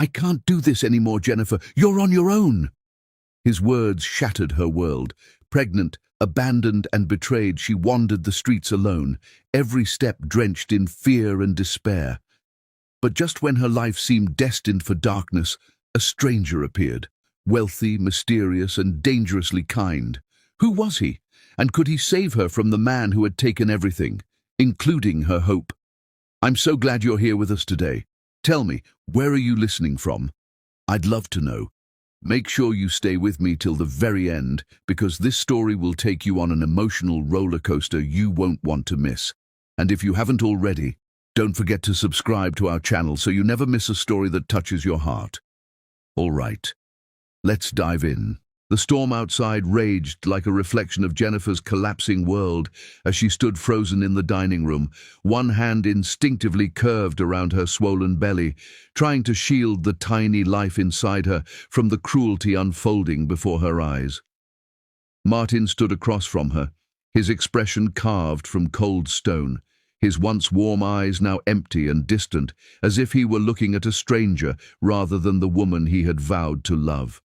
I can't do this anymore, Jennifer. You're on your own." His words shattered her world. Pregnant, abandoned and betrayed, she wandered the streets alone, every step drenched in fear and despair. But just when her life seemed destined for darkness, a stranger appeared, wealthy, mysterious and dangerously kind. Who was he? And could he save her from the man who had taken everything, including her hope? "I'm so glad you're here with us today. Tell me, where are you listening from? I'd love to know. Make sure you stay with me till the very end, because this story will take you on an emotional roller coaster you won't want to miss. And if you haven't already, don't forget to subscribe to our channel so you never miss a story that touches your heart." All right, let's dive in. The storm outside raged like a reflection of Jennifer's collapsing world as she stood frozen in the dining room, one hand instinctively curved around her swollen belly, trying to shield the tiny life inside her from the cruelty unfolding before her eyes. Martin stood across from her, his expression carved from cold stone, his once warm eyes now empty and distant, as if he were looking at a stranger rather than the woman he had vowed to love.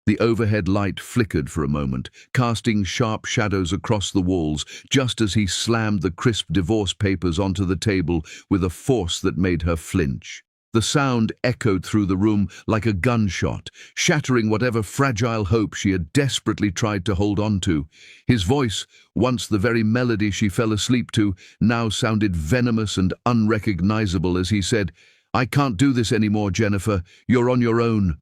The overhead light flickered for a moment, casting sharp shadows across the walls, just as he slammed the crisp divorce papers onto the table with a force that made her flinch. The sound echoed through the room like a gunshot, shattering whatever fragile hope she had desperately tried to hold on to. His voice, once the very melody she fell asleep to, now sounded venomous and unrecognizable as he said, "I can't do this anymore, Jennifer. You're on your own."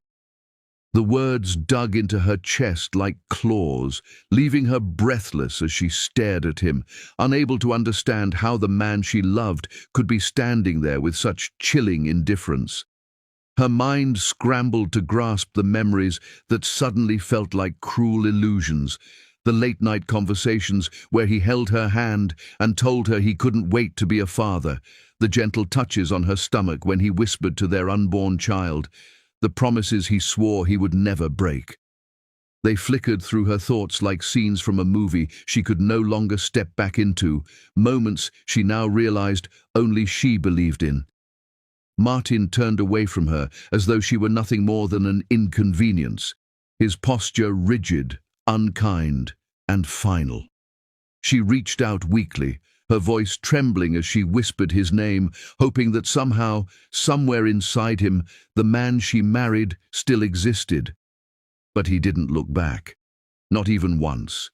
The words dug into her chest like claws, leaving her breathless as she stared at him, unable to understand how the man she loved could be standing there with such chilling indifference. Her mind scrambled to grasp the memories that suddenly felt like cruel illusions, the late-night conversations where he held her hand and told her he couldn't wait to be a father, the gentle touches on her stomach when he whispered to their unborn child, the promises he swore he would never break. They flickered through her thoughts like scenes from a movie she could no longer step back into, moments she now realized only she believed in. Martin turned away from her as though she were nothing more than an inconvenience, his posture rigid, unkind, and final. She reached out weakly, her voice trembling as she whispered his name, hoping that somehow, somewhere inside him, the man she married still existed. But he didn't look back. Not even once.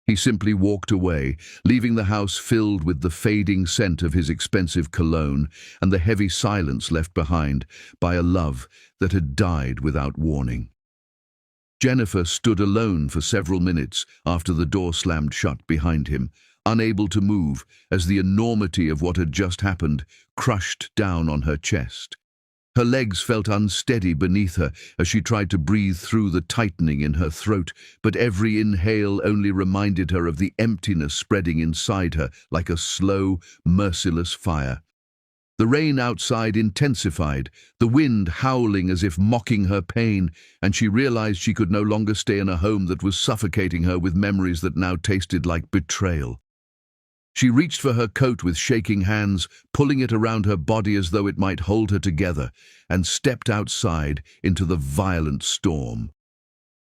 He simply walked away, leaving the house filled with the fading scent of his expensive cologne and the heavy silence left behind by a love that had died without warning. Jennifer stood alone for several minutes after the door slammed shut behind him, unable to move as the enormity of what had just happened crushed down on her chest. Her legs felt unsteady beneath her as she tried to breathe through the tightening in her throat, but every inhale only reminded her of the emptiness spreading inside her like a slow, merciless fire. The rain outside intensified, the wind howling as if mocking her pain, and she realized she could no longer stay in a home that was suffocating her with memories that now tasted like betrayal. She reached for her coat with shaking hands, pulling it around her body as though it might hold her together, and stepped outside into the violent storm.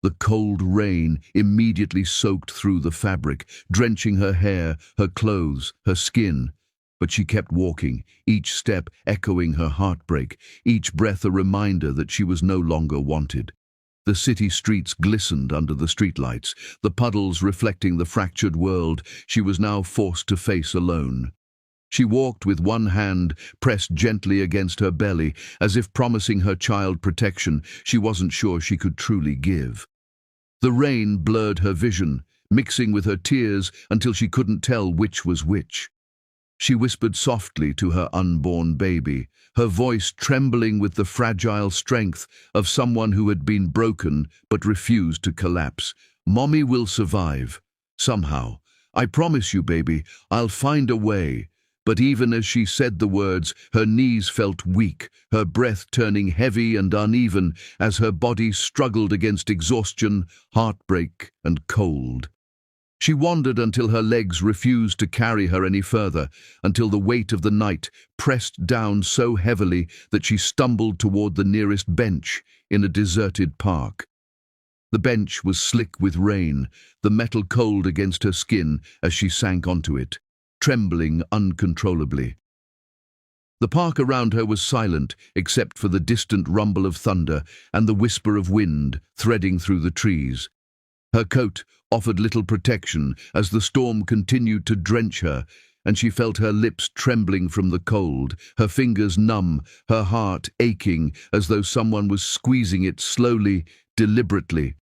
The cold rain immediately soaked through the fabric, drenching her hair, her clothes, her skin. But she kept walking, each step echoing her heartbreak, each breath a reminder that she was no longer wanted. The city streets glistened under the streetlights, the puddles reflecting the fractured world she was now forced to face alone. She walked with one hand pressed gently against her belly, as if promising her child protection she wasn't sure she could truly give. The rain blurred her vision, mixing with her tears until she couldn't tell which was which. She whispered softly to her unborn baby, her voice trembling with the fragile strength of someone who had been broken but refused to collapse. "Mommy will survive. Somehow. I promise you, baby, I'll find a way." But even as she said the words, her knees felt weak, her breath turning heavy and uneven as her body struggled against exhaustion, heartbreak, and cold. She wandered until her legs refused to carry her any further, until the weight of the night pressed down so heavily that she stumbled toward the nearest bench in a deserted park. The bench was slick with rain, the metal cold against her skin as she sank onto it, trembling uncontrollably. The park around her was silent except for the distant rumble of thunder and the whisper of wind threading through the trees. Her coat offered little protection as the storm continued to drench her, and she felt her lips trembling from the cold, her fingers numb, her heart aching as though someone was squeezing it slowly, deliberately.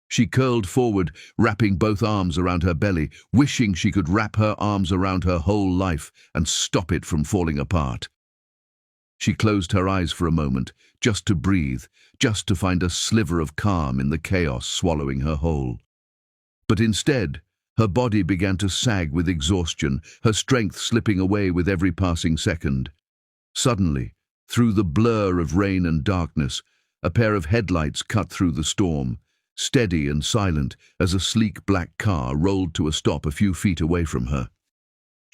She curled forward, wrapping both arms around her belly, wishing she could wrap her arms around her whole life and stop it from falling apart. She closed her eyes for a moment, just to breathe, just to find a sliver of calm in the chaos swallowing her whole. But instead, her body began to sag with exhaustion, her strength slipping away with every passing second. Suddenly, through the blur of rain and darkness, a pair of headlights cut through the storm, steady and silent as a sleek black car rolled to a stop a few feet away from her.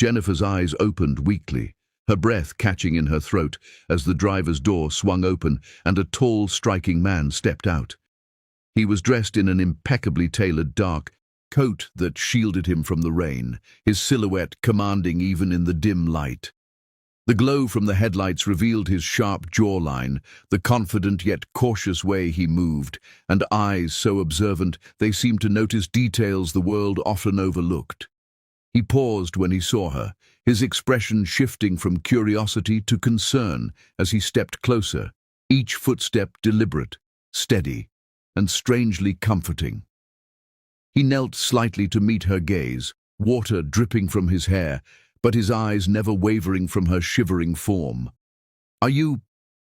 Jennifer's eyes opened weakly, her breath catching in her throat as the driver's door swung open and a tall, striking man stepped out. He was dressed in an impeccably tailored dark coat that shielded him from the rain, his silhouette commanding even in the dim light. The glow from the headlights revealed his sharp jawline, the confident yet cautious way he moved, and eyes so observant they seemed to notice details the world often overlooked. He paused when he saw her, his expression shifting from curiosity to concern as he stepped closer, each footstep deliberate, steady, and strangely comforting. He knelt slightly to meet her gaze, water dripping from his hair, but his eyes never wavering from her shivering form. "Are you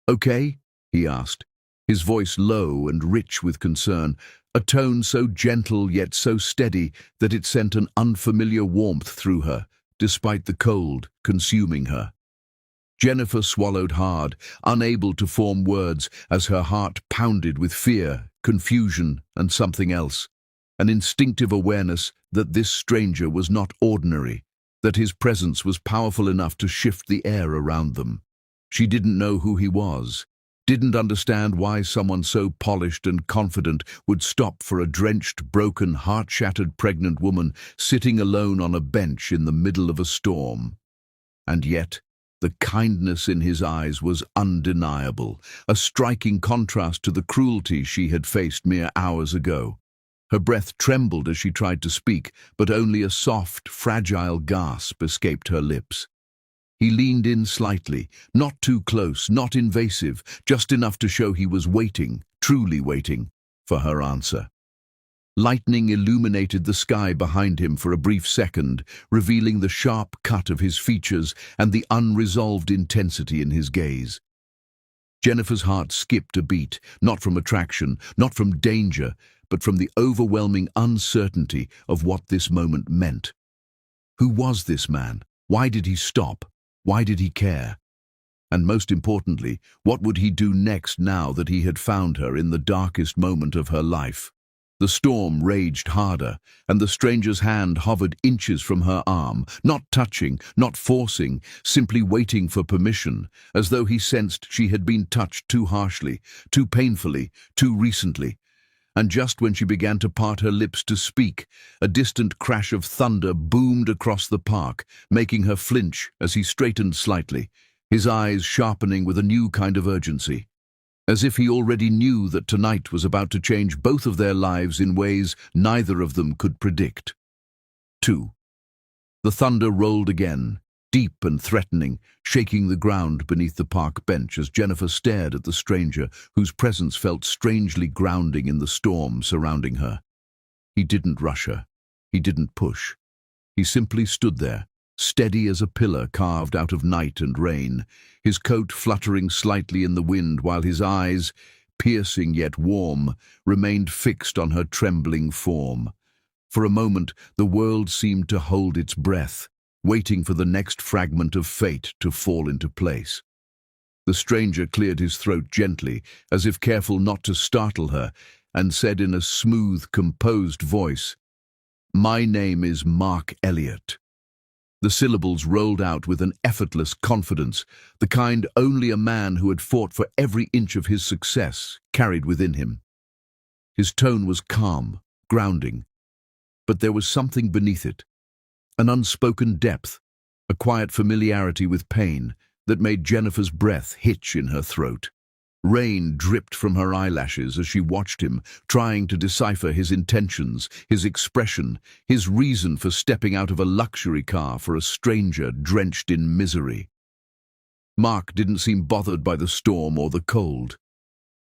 okay?" he asked, his voice low and rich with concern, a tone so gentle yet so steady that it sent an unfamiliar warmth through her, despite the cold consuming her. Jennifer swallowed hard, unable to form words as her heart pounded with fear, confusion, and something else, an instinctive awareness that this stranger was not ordinary, that his presence was powerful enough to shift the air around them. She didn't know who he was, didn't understand why someone so polished and confident would stop for a drenched, broken, heart-shattered pregnant woman sitting alone on a bench in the middle of a storm. And yet, the kindness in his eyes was undeniable, a striking contrast to the cruelty she had faced mere hours ago. Her breath trembled as she tried to speak, but only a soft, fragile gasp escaped her lips. He leaned in slightly, not too close, not invasive, just enough to show he was waiting, truly waiting, for her answer. Lightning illuminated the sky behind him for a brief second, revealing the sharp cut of his features and the unresolved intensity in his gaze. Jennifer's heart skipped a beat, not from attraction, not from danger, but from the overwhelming uncertainty of what this moment meant. Who was this man? Why did he stop? Why did he care? And most importantly, what would he do next now that he had found her in the darkest moment of her life? The storm raged harder, and the stranger's hand hovered inches from her arm, not touching, not forcing, simply waiting for permission, as though he sensed she had been touched too harshly, too painfully, too recently. And just when she began to part her lips to speak, a distant crash of thunder boomed across the park, making her flinch as he straightened slightly, his eyes sharpening with a new kind of urgency, as if he already knew that tonight was about to change both of their lives in ways neither of them could predict. 2. The thunder rolled again, deep and threatening, shaking the ground beneath the park bench as Jennifer stared at the stranger whose presence felt strangely grounding in the storm surrounding her. He didn't rush her. He didn't push. He simply stood there, steady as a pillar carved out of night and rain, his coat fluttering slightly in the wind while his eyes, piercing yet warm, remained fixed on her trembling form. For a moment, the world seemed to hold its breath, waiting for the next fragment of fate to fall into place. The stranger cleared his throat gently, as if careful not to startle her, and said in a smooth, composed voice, My name is Mark Elliott." The syllables rolled out with an effortless confidence, the kind only a man who had fought for every inch of his success carried within him. His tone was calm, grounding, but there was something beneath it, an unspoken depth, a quiet familiarity with pain that made Jennifer's breath hitch in her throat. Rain dripped from her eyelashes as she watched him, trying to decipher his intentions, his expression, his reason for stepping out of a luxury car for a stranger drenched in misery. Mark didn't seem bothered by the storm or the cold.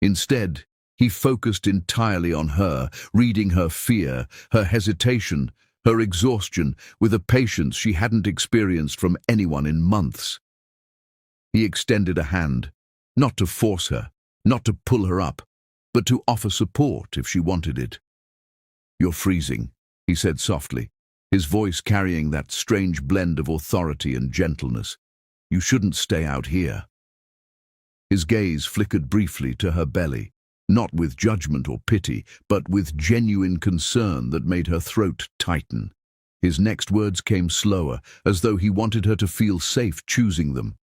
Instead, he focused entirely on her, reading her fear, her hesitation, her exhaustion with a patience she hadn't experienced from anyone in months. He extended a hand, not to force her, not to pull her up, but to offer support if she wanted it. "You're freezing," he said softly, his voice carrying that strange blend of authority and gentleness. "You shouldn't stay out here." His gaze flickered briefly to her belly, not with judgment or pity, but with genuine concern that made her throat tighten. His next words came slower, as though he wanted her to feel safe choosing them.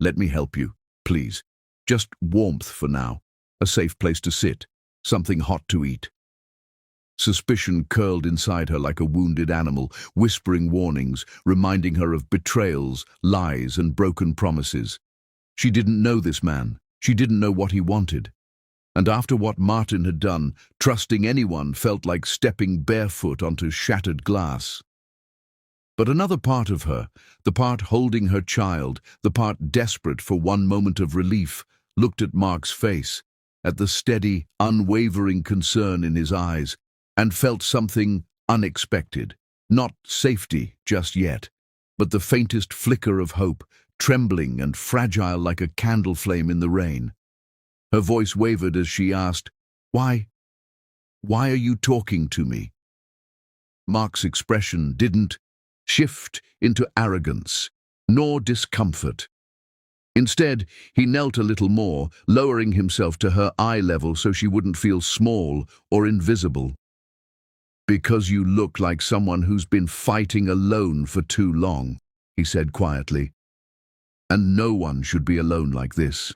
"Let me help you, please. Just warmth for now, a safe place to sit, something hot to eat." Suspicion curled inside her like a wounded animal, whispering warnings, reminding her of betrayals, lies, and broken promises. She didn't know this man. She didn't know what he wanted. And after what Martin had done, trusting anyone felt like stepping barefoot onto shattered glass. But another part of her, the part holding her child, the part desperate for one moment of relief, looked at Mark's face, at the steady, unwavering concern in his eyes, and felt something unexpected. Not safety just yet, but the faintest flicker of hope, trembling and fragile like a candle flame in the rain. Her voice wavered as she asked, Why are you talking to me?" Mark's expression didn't shift into arrogance, nor discomfort. Instead, he knelt a little more, lowering himself to her eye level so she wouldn't feel small or invisible. "Because you look like someone who's been fighting alone for too long," he said quietly. "And no one should be alone like this."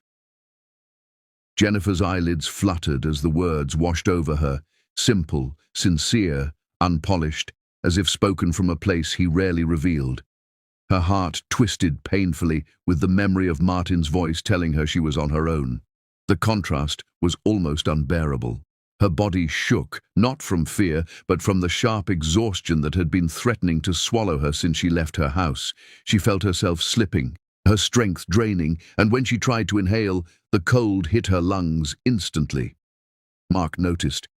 Jennifer's eyelids fluttered as the words washed over her, simple, sincere, unpolished, as if spoken from a place he rarely revealed. Her heart twisted painfully with the memory of Martin's voice telling her she was on her own. The contrast was almost unbearable. Her body shook, not from fear, but from the sharp exhaustion that had been threatening to swallow her since she left her house. She felt herself slipping, her strength draining, and when she tried to inhale, the cold hit her lungs instantly. Mark noticed.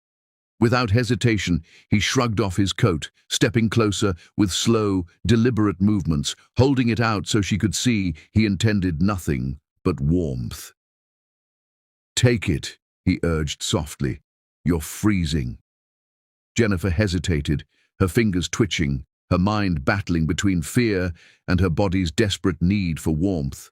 Without hesitation, he shrugged off his coat, stepping closer with slow, deliberate movements, holding it out so she could see he intended nothing but warmth. "Take it," he urged softly. "You're freezing." Jennifer hesitated, her fingers twitching, her mind battling between fear and her body's desperate need for warmth.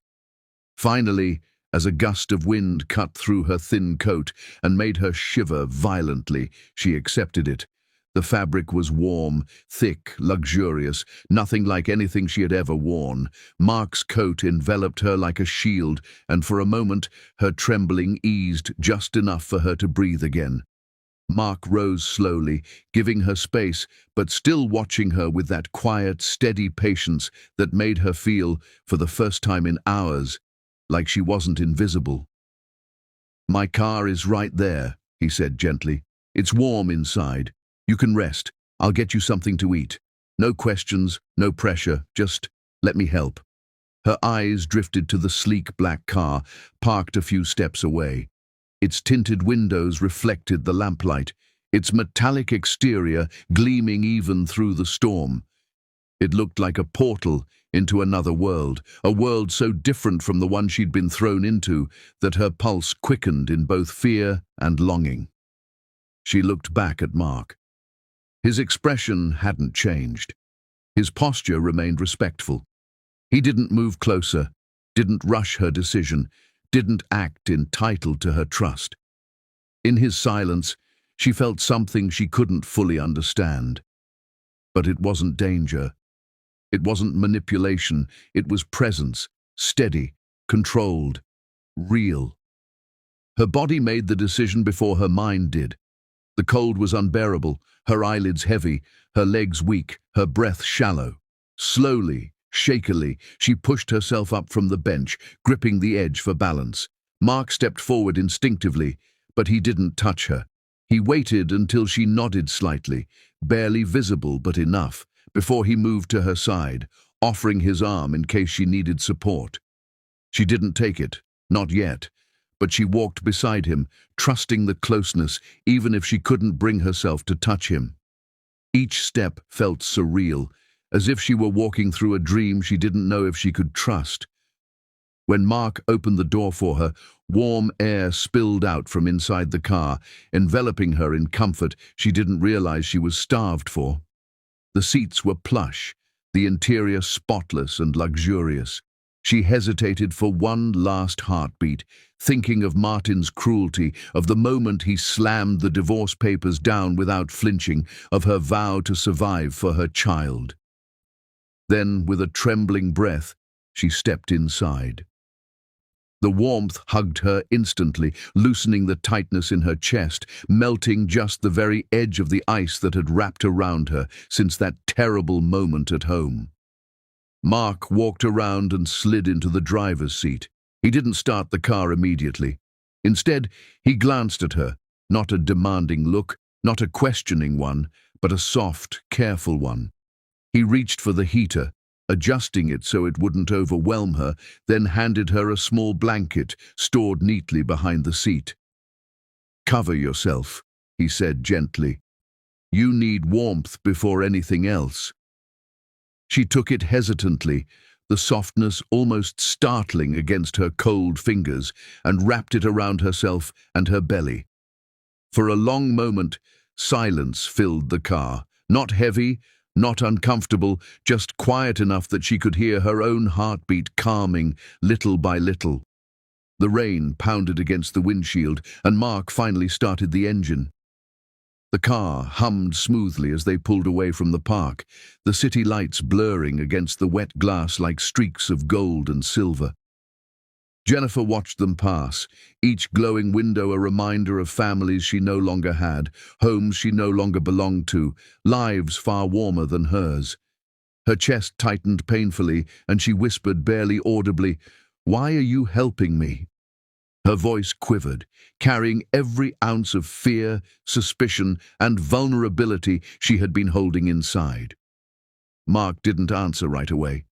Finally, as a gust of wind cut through her thin coat and made her shiver violently, she accepted it. The fabric was warm, thick, luxurious, nothing like anything she had ever worn. Mark's coat enveloped her like a shield, and for a moment her trembling eased just enough for her to breathe again. Mark rose slowly, giving her space, but still watching her with that quiet, steady patience that made her feel, for the first time in hours, like she wasn't invisible. "My car is right there," he said gently. "It's warm inside. You can rest. I'll get you something to eat. No questions, no pressure, just let me help." Her eyes drifted to the sleek black car, parked a few steps away. Its tinted windows reflected the lamplight, its metallic exterior gleaming even through the storm. It looked like a portal into another world, a world so different from the one she'd been thrown into that her pulse quickened in both fear and longing. She looked back at Mark. His expression hadn't changed. His posture remained respectful. He didn't move closer, didn't rush her decision, didn't act entitled to her trust. In his silence, she felt something she couldn't fully understand. But it wasn't danger. It wasn't manipulation. It was presence, steady, controlled, real. Her body made the decision before her mind did. The cold was unbearable, her eyelids heavy, her legs weak, her breath shallow. Slowly, shakily, she pushed herself up from the bench, gripping the edge for balance. Mark stepped forward instinctively, but he didn't touch her. He waited until she nodded slightly, barely visible but enough, before he moved to her side, offering his arm in case she needed support. She didn't take it, not yet, but she walked beside him, trusting the closeness, even if she couldn't bring herself to touch him. Each step felt surreal, as if she were walking through a dream she didn't know if she could trust. When Mark opened the door for her, warm air spilled out from inside the car, enveloping her in comfort she didn't realize she was starved for. The seats were plush, the interior spotless and luxurious. She hesitated for one last heartbeat, thinking of Martin's cruelty, of the moment he slammed the divorce papers down without flinching, of her vow to survive for her child. Then, with a trembling breath, she stepped inside. The warmth hugged her instantly, loosening the tightness in her chest, melting just the very edge of the ice that had wrapped around her since that terrible moment at home. Mark walked around and slid into the driver's seat. He didn't start the car immediately. Instead, he glanced at her, not a demanding look, not a questioning one, but a soft, careful one. He reached for the heater, adjusting it so it wouldn't overwhelm her, then handed her a small blanket stored neatly behind the seat. "Cover yourself," he said gently. "You need warmth before anything else." She took it hesitantly, the softness almost startling against her cold fingers, and wrapped it around herself and her belly. For a long moment, silence filled the car, not heavy, not uncomfortable, just quiet enough that she could hear her own heartbeat calming little by little. The rain pounded against the windshield, and Mark finally started the engine. The car hummed smoothly as they pulled away from the park, the city lights blurring against the wet glass like streaks of gold and silver. Jennifer watched them pass, each glowing window a reminder of families she no longer had, homes she no longer belonged to, lives far warmer than hers. Her chest tightened painfully, and she whispered barely audibly, "Why are you helping me?" Her voice quivered, carrying every ounce of fear, suspicion, and vulnerability she had been holding inside. Mark didn't answer right away.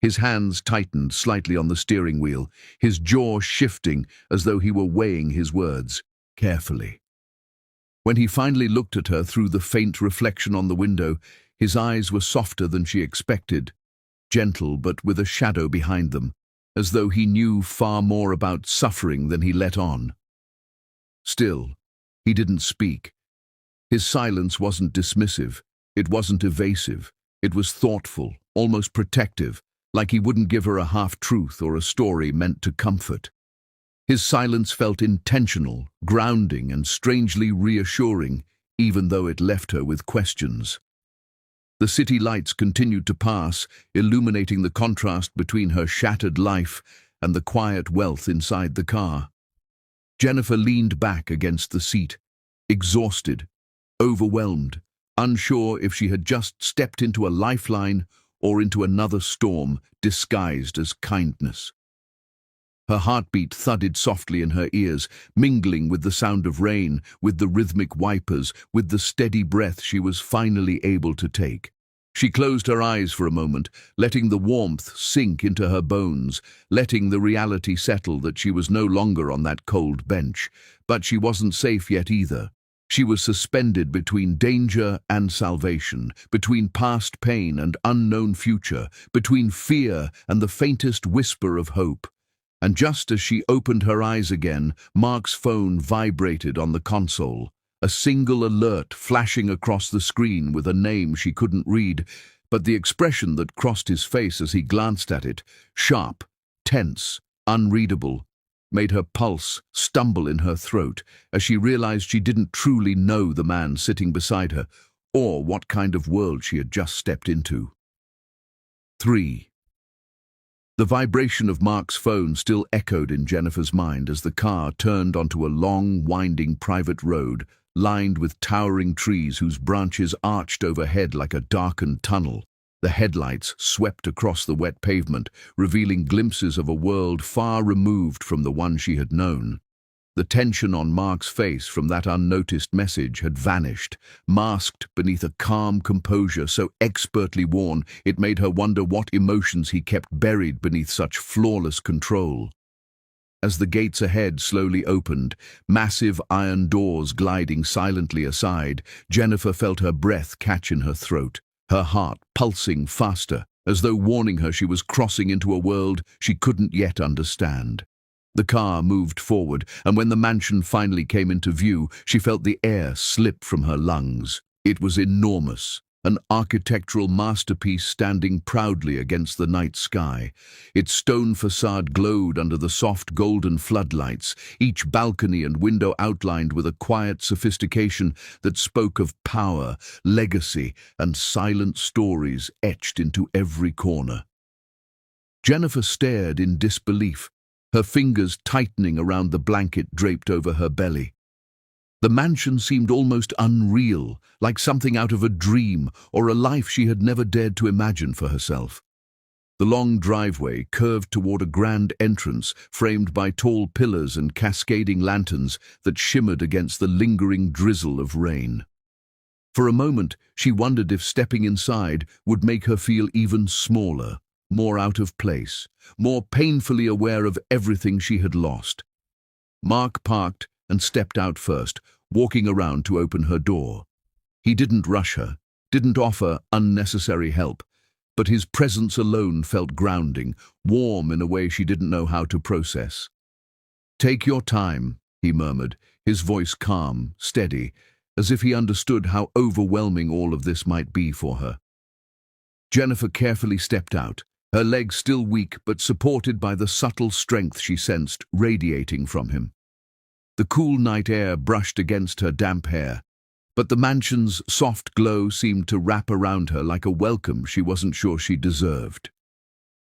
His hands tightened slightly on the steering wheel, his jaw shifting as though he were weighing his words carefully. When he finally looked at her through the faint reflection on the window, his eyes were softer than she expected, gentle but with a shadow behind them, as though he knew far more about suffering than he let on. Still, he didn't speak. His silence wasn't dismissive, it wasn't evasive, it was thoughtful, almost protective, like he wouldn't give her a half-truth or a story meant to comfort. His silence felt intentional, grounding, and strangely reassuring, even though it left her with questions. The city lights continued to pass, illuminating the contrast between her shattered life and the quiet wealth inside the car. Jennifer leaned back against the seat, exhausted, overwhelmed, unsure if she had just stepped into a lifeline or into another storm disguised as kindness. Her heartbeat thudded softly in her ears, mingling with the sound of rain, with the rhythmic wipers, with the steady breath she was finally able to take. She closed her eyes for a moment, letting the warmth sink into her bones, letting the reality settle that she was no longer on that cold bench. But she wasn't safe yet either. She was suspended between danger and salvation, between past pain and unknown future, between fear and the faintest whisper of hope. And just as she opened her eyes again, Mark's phone vibrated on the console, a single alert flashing across the screen with a name she couldn't read, but the expression that crossed his face as he glanced at it, sharp, tense, unreadable, made her pulse stumble in her throat as she realized she didn't truly know the man sitting beside her, or what kind of world she had just stepped into. 3. The vibration of Mark's phone still echoed in Jennifer's mind as the car turned onto a long, winding private road lined with towering trees whose branches arched overhead like a darkened tunnel. The headlights swept across the wet pavement, revealing glimpses of a world far removed from the one she had known. The tension on Mark's face from that unnoticed message had vanished, masked beneath a calm composure so expertly worn it made her wonder what emotions he kept buried beneath such flawless control. As the gates ahead slowly opened, massive iron doors gliding silently aside, Jennifer felt her breath catch in her throat, her heart pulsing faster, as though warning her she was crossing into a world she couldn't yet understand. The car moved forward, and when the mansion finally came into view, she felt the air slip from her lungs. It was enormous, an architectural masterpiece standing proudly against the night sky. Its stone facade glowed under the soft golden floodlights, each balcony and window outlined with a quiet sophistication that spoke of power, legacy, and silent stories etched into every corner. Jennifer stared in disbelief, her fingers tightening around the blanket draped over her belly. The mansion seemed almost unreal, like something out of a dream or a life she had never dared to imagine for herself. The long driveway curved toward a grand entrance framed by tall pillars and cascading lanterns that shimmered against the lingering drizzle of rain. For a moment, she wondered if stepping inside would make her feel even smaller, more out of place, more painfully aware of everything she had lost. Mark parked and stepped out first, walking around to open her door. He didn't rush her, didn't offer unnecessary help, but his presence alone felt grounding, warm in a way she didn't know how to process. "Take your time," he murmured, his voice calm, steady, as if he understood how overwhelming all of this might be for her. Jennifer carefully stepped out, her legs still weak but supported by the subtle strength she sensed radiating from him. The cool night air brushed against her damp hair, but the mansion's soft glow seemed to wrap around her like a welcome she wasn't sure she deserved.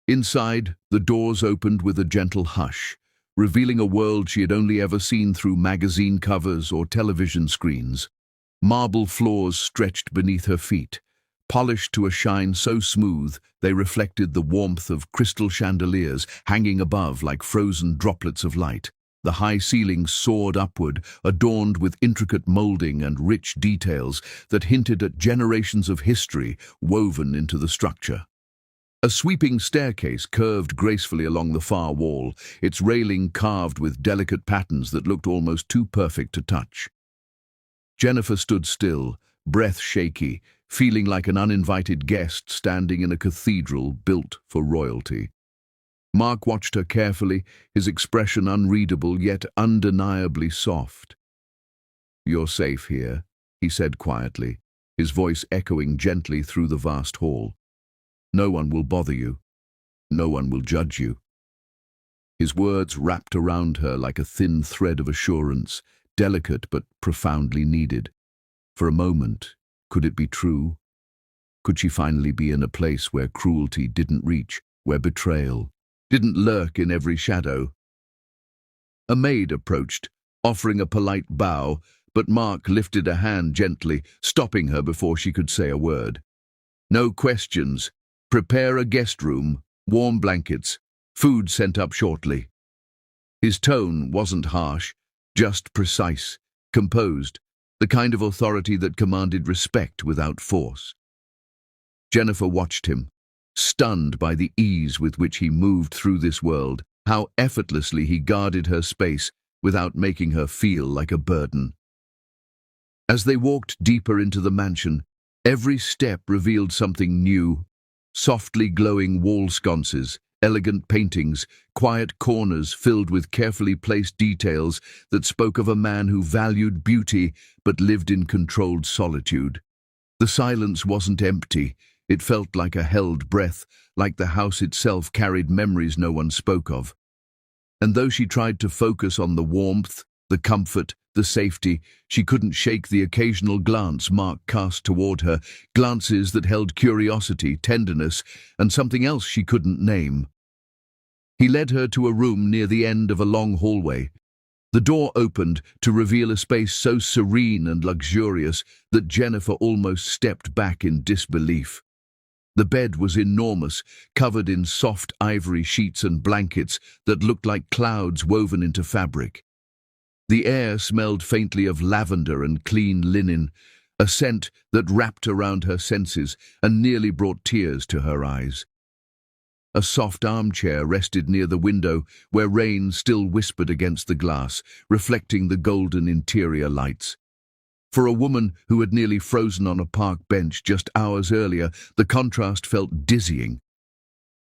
Inside, the doors opened with a gentle hush, revealing a world she had only ever seen through magazine covers or television screens. Marble floors stretched beneath her feet, polished to a shine so smooth they reflected the warmth of crystal chandeliers hanging above like frozen droplets of light. The high ceilings soared upward, adorned with intricate molding and rich details that hinted at generations of history woven into the structure. A sweeping staircase curved gracefully along the far wall, its railing carved with delicate patterns that looked almost too perfect to touch. Jennifer stood still, breath shaky, feeling like an uninvited guest standing in a cathedral built for royalty. Mark watched her carefully, his expression unreadable yet undeniably soft. "You're safe here," he said quietly, his voice echoing gently through the vast hall. "No one will bother you. No one will judge you." His words wrapped around her like a thin thread of assurance, delicate but profoundly needed. For a moment, could it be true? Could she finally be in a place where cruelty didn't reach, where betrayal didn't lurk in every shadow? A maid approached, offering a polite bow, but Mark lifted a hand gently, stopping her before she could say a word. "No questions. Prepare a guest room, warm blankets, food sent up shortly." His tone wasn't harsh, just precise, composed, the kind of authority that commanded respect without force. Jennifer watched him, stunned by the ease with which he moved through this world, how effortlessly he guarded her space without making her feel like a burden. As they walked deeper into the mansion, every step revealed something new: softly glowing wall sconces, elegant paintings, quiet corners filled with carefully placed details that spoke of a man who valued beauty but lived in controlled solitude. The silence wasn't empty. It felt like a held breath, like the house itself carried memories no one spoke of. And though she tried to focus on the warmth, the comfort, the safety. She couldn't shake the occasional glance Mark cast toward her, glances that held curiosity, tenderness, and something else she couldn't name. He led her to a room near the end of a long hallway. The door opened to reveal a space so serene and luxurious that Jennifer almost stepped back in disbelief. The bed was enormous, covered in soft ivory sheets and blankets that looked like clouds woven into fabric. The air smelled faintly of lavender and clean linen, a scent that wrapped around her senses and nearly brought tears to her eyes. A soft armchair rested near the window where rain still whispered against the glass, reflecting the golden interior lights. For a woman who had nearly frozen on a park bench just hours earlier, the contrast felt dizzying.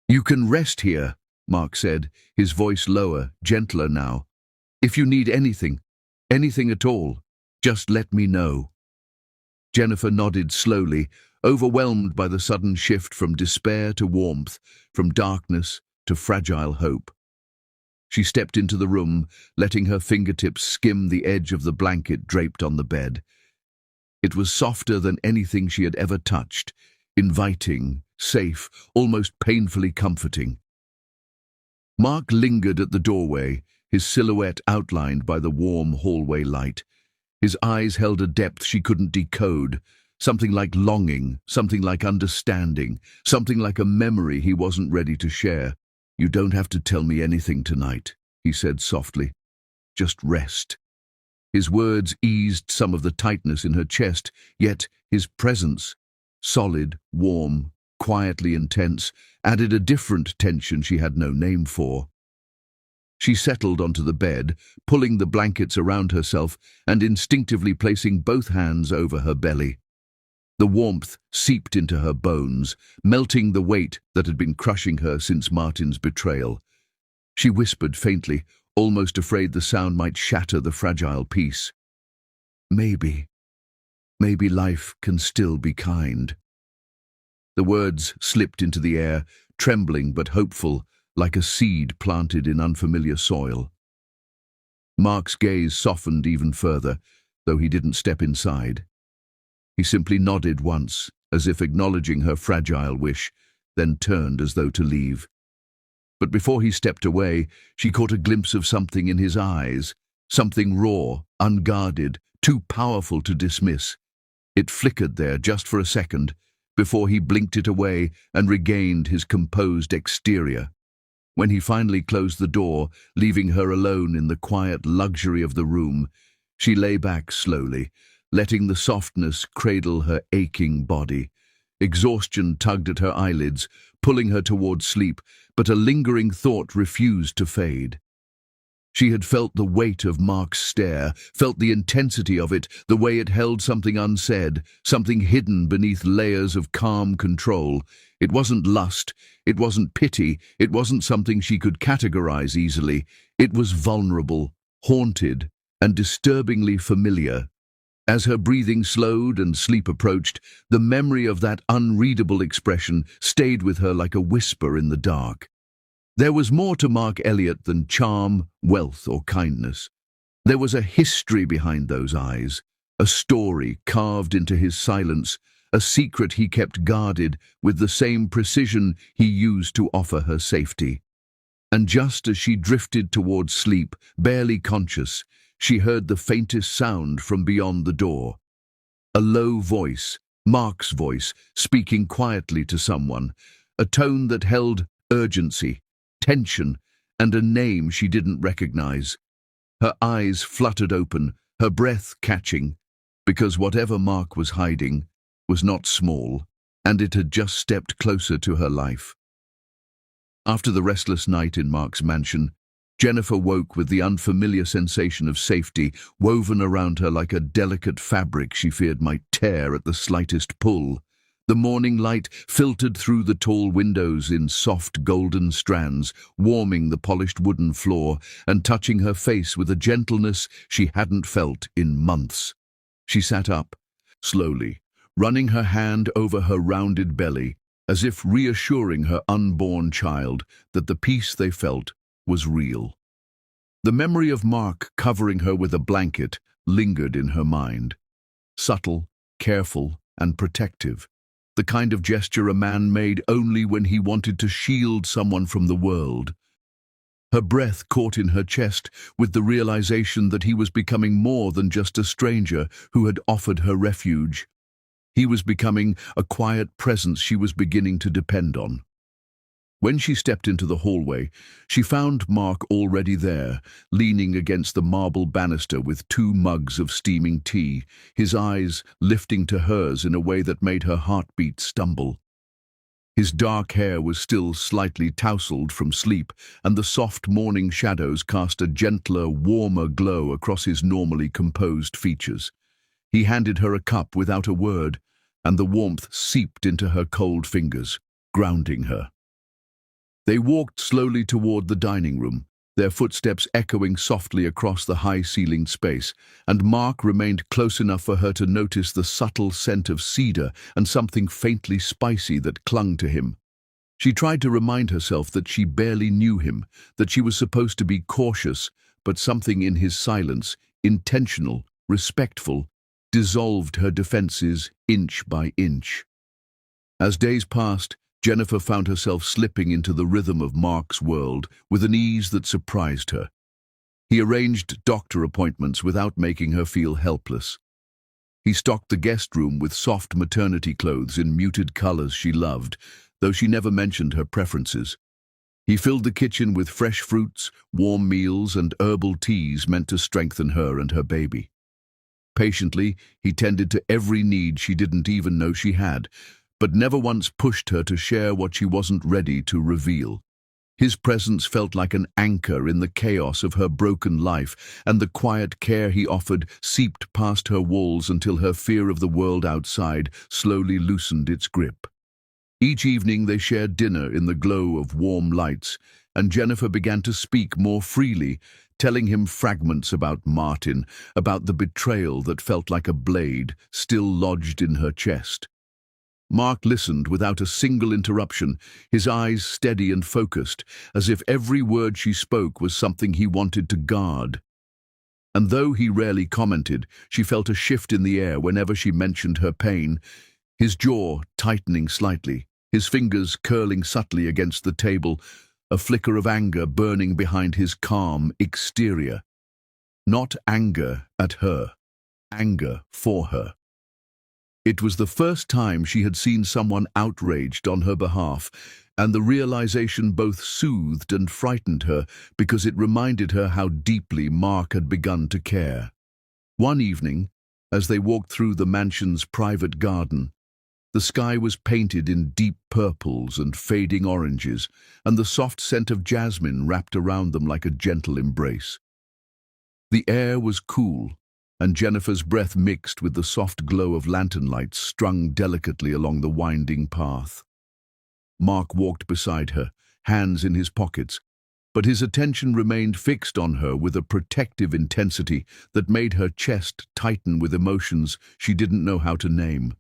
"You can rest here," Mark said, his voice lower, gentler now. "If you need anything, anything at all, just let me know." Jennifer nodded slowly, overwhelmed by the sudden shift from despair to warmth, from darkness to fragile hope. She stepped into the room, letting her fingertips skim the edge of the blanket draped on the bed. It was softer than anything she had ever touched, inviting, safe, almost painfully comforting. Mark lingered at the doorway, his silhouette outlined by the warm hallway light. His eyes held a depth she couldn't decode, something like longing, something like understanding, something like a memory he wasn't ready to share. "You don't have to tell me anything tonight," he said softly. "Just rest." His words eased some of the tightness in her chest, yet his presence, solid, warm, quietly intense, added a different tension she had no name for. She settled onto the bed, pulling the blankets around herself and instinctively placing both hands over her belly. The warmth seeped into her bones, melting the weight that had been crushing her since Martin's betrayal. She whispered faintly, almost afraid the sound might shatter the fragile peace. Maybe life can still be kind." The words slipped into the air, trembling but hopeful, like a seed planted in unfamiliar soil. Mark's gaze softened even further, though he didn't step inside. He simply nodded once, as if acknowledging her fragile wish, then turned as though to leave. But before he stepped away, she caught a glimpse of something in his eyes, something raw, unguarded, too powerful to dismiss. It flickered there just for a second, before he blinked it away and regained his composed exterior. When he finally closed the door, leaving her alone in the quiet luxury of the room, she lay back slowly, letting the softness cradle her aching body. Exhaustion tugged at her eyelids, pulling her toward sleep, but a lingering thought refused to fade. She had felt the weight of Mark's stare, felt the intensity of it, the way it held something unsaid, something hidden beneath layers of calm control. It wasn't lust, it wasn't pity, it wasn't something she could categorize easily. It was vulnerable, haunted, and disturbingly familiar. As her breathing slowed and sleep approached, the memory of that unreadable expression stayed with her like a whisper in the dark. There was more to Mark Elliott than charm, wealth, or kindness. There was a history behind those eyes, a story carved into his silence, a secret he kept guarded with the same precision he used to offer her safety. And just as she drifted towards sleep, barely conscious, she heard the faintest sound from beyond the door. A low voice, Mark's voice, speaking quietly to someone, a tone that held urgency, tension, and a name she didn't recognize. Her eyes fluttered open, her breath catching, because whatever Mark was hiding was not small, and it had just stepped closer to her life. After the restless night in Mark's mansion, Jennifer woke with the unfamiliar sensation of safety woven around her like a delicate fabric she feared might tear at the slightest pull. The morning light filtered through the tall windows in soft golden strands, warming the polished wooden floor and touching her face with a gentleness she hadn't felt in months. She sat up, slowly, running her hand over her rounded belly, as if reassuring her unborn child that the peace they felt was real. The memory of Mark covering her with a blanket lingered in her mind. Subtle, careful, and protective. The kind of gesture a man made only when he wanted to shield someone from the world. Her breath caught in her chest with the realization that he was becoming more than just a stranger who had offered her refuge. He was becoming a quiet presence she was beginning to depend on. When she stepped into the hallway, she found Mark already there, leaning against the marble banister with 2 mugs of steaming tea, his eyes lifting to hers in a way that made her heartbeat stumble. His dark hair was still slightly tousled from sleep, and the soft morning shadows cast a gentler, warmer glow across his normally composed features. He handed her a cup without a word, and the warmth seeped into her cold fingers, grounding her. They walked slowly toward the dining room, their footsteps echoing softly across the high-ceilinged space, and Mark remained close enough for her to notice the subtle scent of cedar and something faintly spicy that clung to him. She tried to remind herself that she barely knew him, that she was supposed to be cautious, but something in his silence, intentional, respectful, dissolved her defenses inch by inch. As days passed, Jennifer found herself slipping into the rhythm of Mark's world with an ease that surprised her. He arranged doctor appointments without making her feel helpless. He stocked the guest room with soft maternity clothes in muted colors she loved, though she never mentioned her preferences. He filled the kitchen with fresh fruits, warm meals, and herbal teas meant to strengthen her and her baby. Patiently, he tended to every need she didn't even know she had, but never once pushed her to share what she wasn't ready to reveal. His presence felt like an anchor in the chaos of her broken life, and the quiet care he offered seeped past her walls until her fear of the world outside slowly loosened its grip. Each evening they shared dinner in the glow of warm lights, and Jennifer began to speak more freely, telling him fragments about Martin, about the betrayal that felt like a blade still lodged in her chest. Mark listened without a single interruption, his eyes steady and focused, as if every word she spoke was something he wanted to guard. And though he rarely commented, she felt a shift in the air whenever she mentioned her pain, his jaw tightening slightly, his fingers curling subtly against the table, a flicker of anger burning behind his calm exterior. Not anger at her, anger for her. It was the first time she had seen someone outraged on her behalf, and the realization both soothed and frightened her because it reminded her how deeply Mark had begun to care. One evening, as they walked through the mansion's private garden, the sky was painted in deep purples and fading oranges, and the soft scent of jasmine wrapped around them like a gentle embrace. The air was cool, and Jennifer's breath mixed with the soft glow of lantern lights strung delicately along the winding path. Mark walked beside her, hands in his pockets, but his attention remained fixed on her with a protective intensity that made her chest tighten with emotions she didn't know how to name.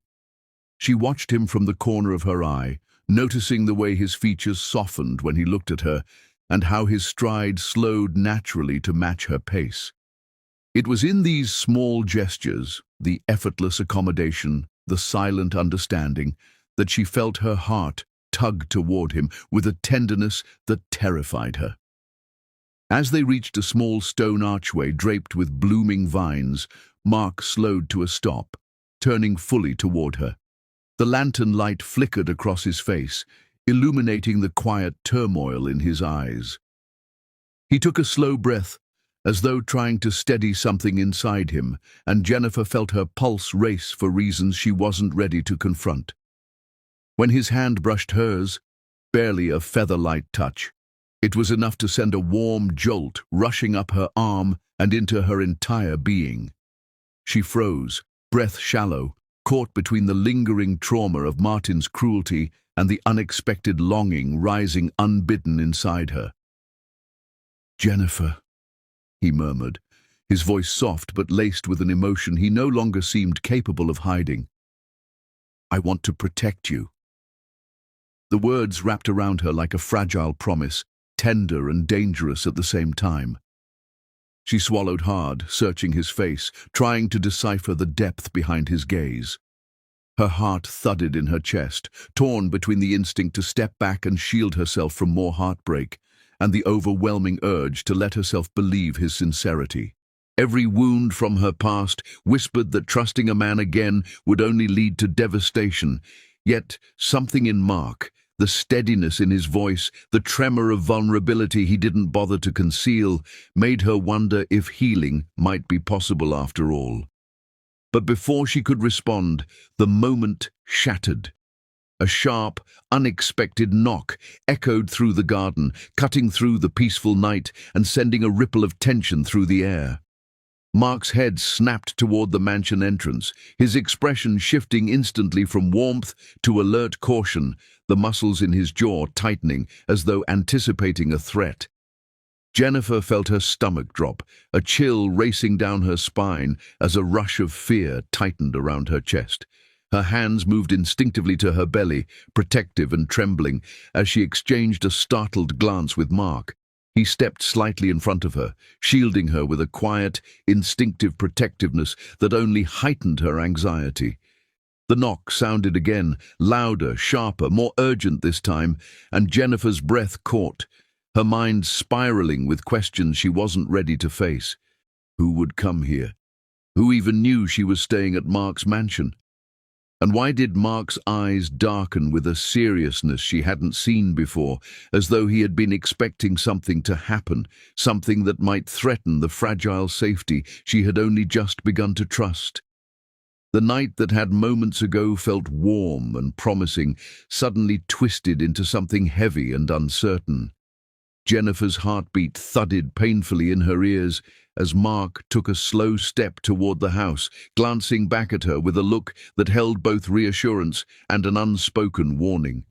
She watched him from the corner of her eye, noticing the way his features softened when he looked at her, and how his stride slowed naturally to match her pace. It was in these small gestures, the effortless accommodation, the silent understanding, that she felt her heart tug toward him with a tenderness that terrified her. As they reached a small stone archway draped with blooming vines, Mark slowed to a stop, turning fully toward her. The lantern light flickered across his face, illuminating the quiet turmoil in his eyes. He took a slow breath, as though trying to steady something inside him, and Jennifer felt her pulse race for reasons she wasn't ready to confront. When his hand brushed hers, barely a feather-light touch, it was enough to send a warm jolt rushing up her arm and into her entire being. She froze, breath shallow, caught between the lingering trauma of Martin's cruelty and the unexpected longing rising unbidden inside her. "Jennifer," he murmured, his voice soft but laced with an emotion he no longer seemed capable of hiding. "I want to protect you." The words wrapped around her like a fragile promise, tender and dangerous at the same time. She swallowed hard, searching his face, trying to decipher the depth behind his gaze. Her heart thudded in her chest, torn between the instinct to step back and shield herself from more heartbreak, and the overwhelming urge to let herself believe his sincerity. Every wound from her past whispered that trusting a man again would only lead to devastation. Yet something in Mark, the steadiness in his voice, the tremor of vulnerability he didn't bother to conceal, made her wonder if healing might be possible after all. But before she could respond, the moment shattered. A sharp, unexpected knock echoed through the garden, cutting through the peaceful night and sending a ripple of tension through the air. Mark's head snapped toward the mansion entrance, his expression shifting instantly from warmth to alert caution, the muscles in his jaw tightening as though anticipating a threat. Jennifer felt her stomach drop, a chill racing down her spine as a rush of fear tightened around her chest. Her hands moved instinctively to her belly, protective and trembling, as she exchanged a startled glance with Mark. He stepped slightly in front of her, shielding her with a quiet, instinctive protectiveness that only heightened her anxiety. The knock sounded again, louder, sharper, more urgent this time, and Jennifer's breath caught, her mind spiraling with questions she wasn't ready to face. Who would come here? Who even knew she was staying at Mark's mansion? And why did Mark's eyes darken with a seriousness she hadn't seen before, as though he had been expecting something to happen, something that might threaten the fragile safety she had only just begun to trust? The night that had moments ago felt warm and promising suddenly twisted into something heavy and uncertain. Jennifer's heartbeat thudded painfully in her ears as Mark took a slow step toward the house, glancing back at her with a look that held both reassurance and an unspoken warning.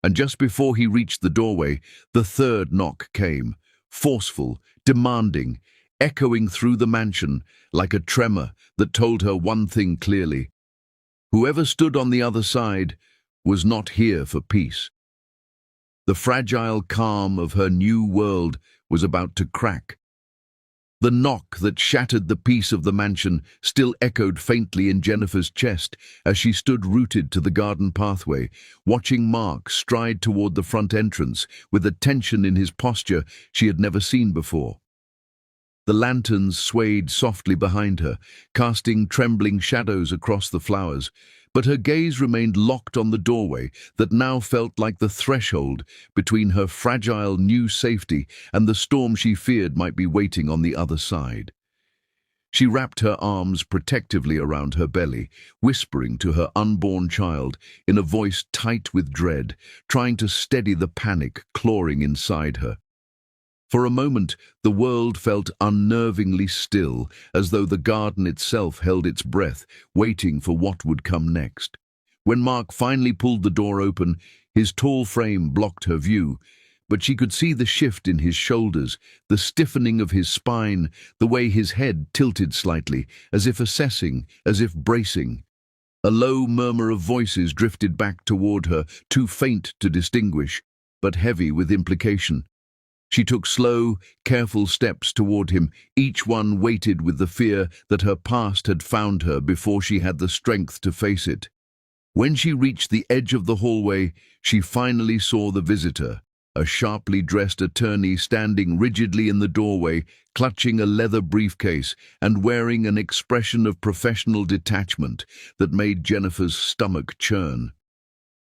And just before he reached the doorway, the third knock came, forceful, demanding, echoing through the mansion like a tremor that told her one thing clearly. Whoever stood on the other side was not here for peace. The fragile calm of her new world was about to crack. The knock that shattered the peace of the mansion still echoed faintly in Jennifer's chest as she stood rooted to the garden pathway, watching Mark stride toward the front entrance with a tension in his posture she had never seen before. The lanterns swayed softly behind her, casting trembling shadows across the flowers, but her gaze remained locked on the doorway that now felt like the threshold between her fragile new safety and the storm she feared might be waiting on the other side. She wrapped her arms protectively around her belly, whispering to her unborn child in a voice tight with dread, trying to steady the panic clawing inside her. For a moment, the world felt unnervingly still, as though the garden itself held its breath, waiting for what would come next. When Mark finally pulled the door open, his tall frame blocked her view, but she could see the shift in his shoulders, the stiffening of his spine, the way his head tilted slightly, as if assessing, as if bracing. A low murmur of voices drifted back toward her, too faint to distinguish, but heavy with implication. She took slow, careful steps toward him, each one weighted with the fear that her past had found her before she had the strength to face it. When she reached the edge of the hallway, she finally saw the visitor, a sharply dressed attorney standing rigidly in the doorway, clutching a leather briefcase and wearing an expression of professional detachment that made Jennifer's stomach churn.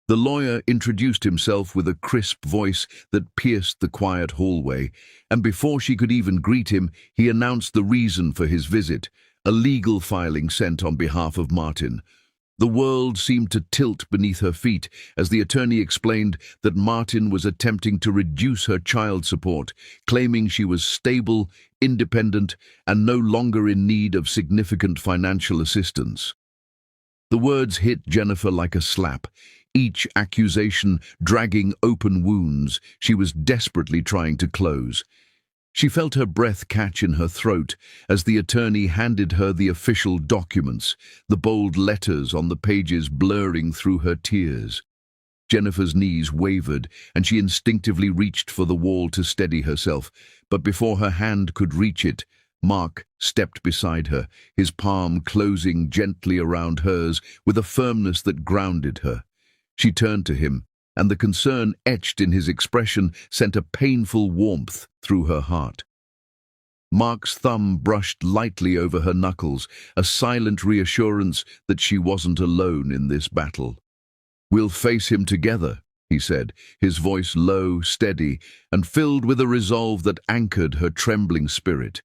The lawyer introduced himself with a crisp voice that pierced the quiet hallway, and before she could even greet him, he announced the reason for his visit, a legal filing sent on behalf of Martin. The world seemed to tilt beneath her feet as the attorney explained that Martin was attempting to reduce her child support, claiming she was stable, independent, and no longer in need of significant financial assistance. The words hit Jennifer like a slap, each accusation dragging open wounds she was desperately trying to close. She felt her breath catch in her throat as the attorney handed her the official documents, the bold letters on the pages blurring through her tears. Jennifer's knees wavered, and she instinctively reached for the wall to steady herself, but before her hand could reach it, Mark stepped beside her, his palm closing gently around hers with a firmness that grounded her. She turned to him, and the concern etched in his expression sent a painful warmth through her heart. Mark's thumb brushed lightly over her knuckles, a silent reassurance that she wasn't alone in this battle. "We'll face him together," he said, his voice low, steady, and filled with a resolve that anchored her trembling spirit.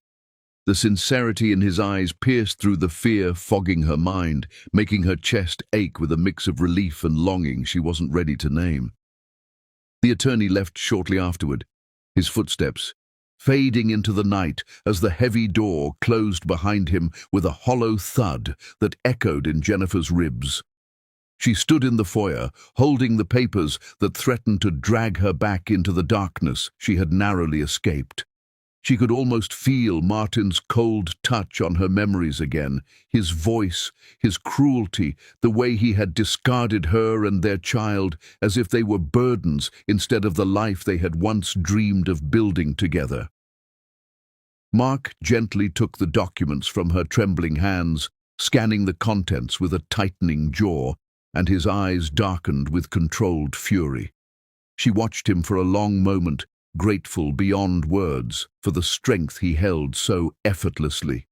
The sincerity in his eyes pierced through the fear fogging her mind, making her chest ache with a mix of relief and longing she wasn't ready to name. The attorney left shortly afterward, his footsteps fading into the night as the heavy door closed behind him with a hollow thud that echoed in Jennifer's ribs. She stood in the foyer, holding the papers that threatened to drag her back into the darkness she had narrowly escaped. She could almost feel Martin's cold touch on her memories again, his voice, his cruelty, the way he had discarded her and their child as if they were burdens instead of the life they had once dreamed of building together. Mark gently took the documents from her trembling hands, scanning the contents with a tightening jaw, and his eyes darkened with controlled fury. She watched him for a long moment, grateful beyond words for the strength he held so effortlessly.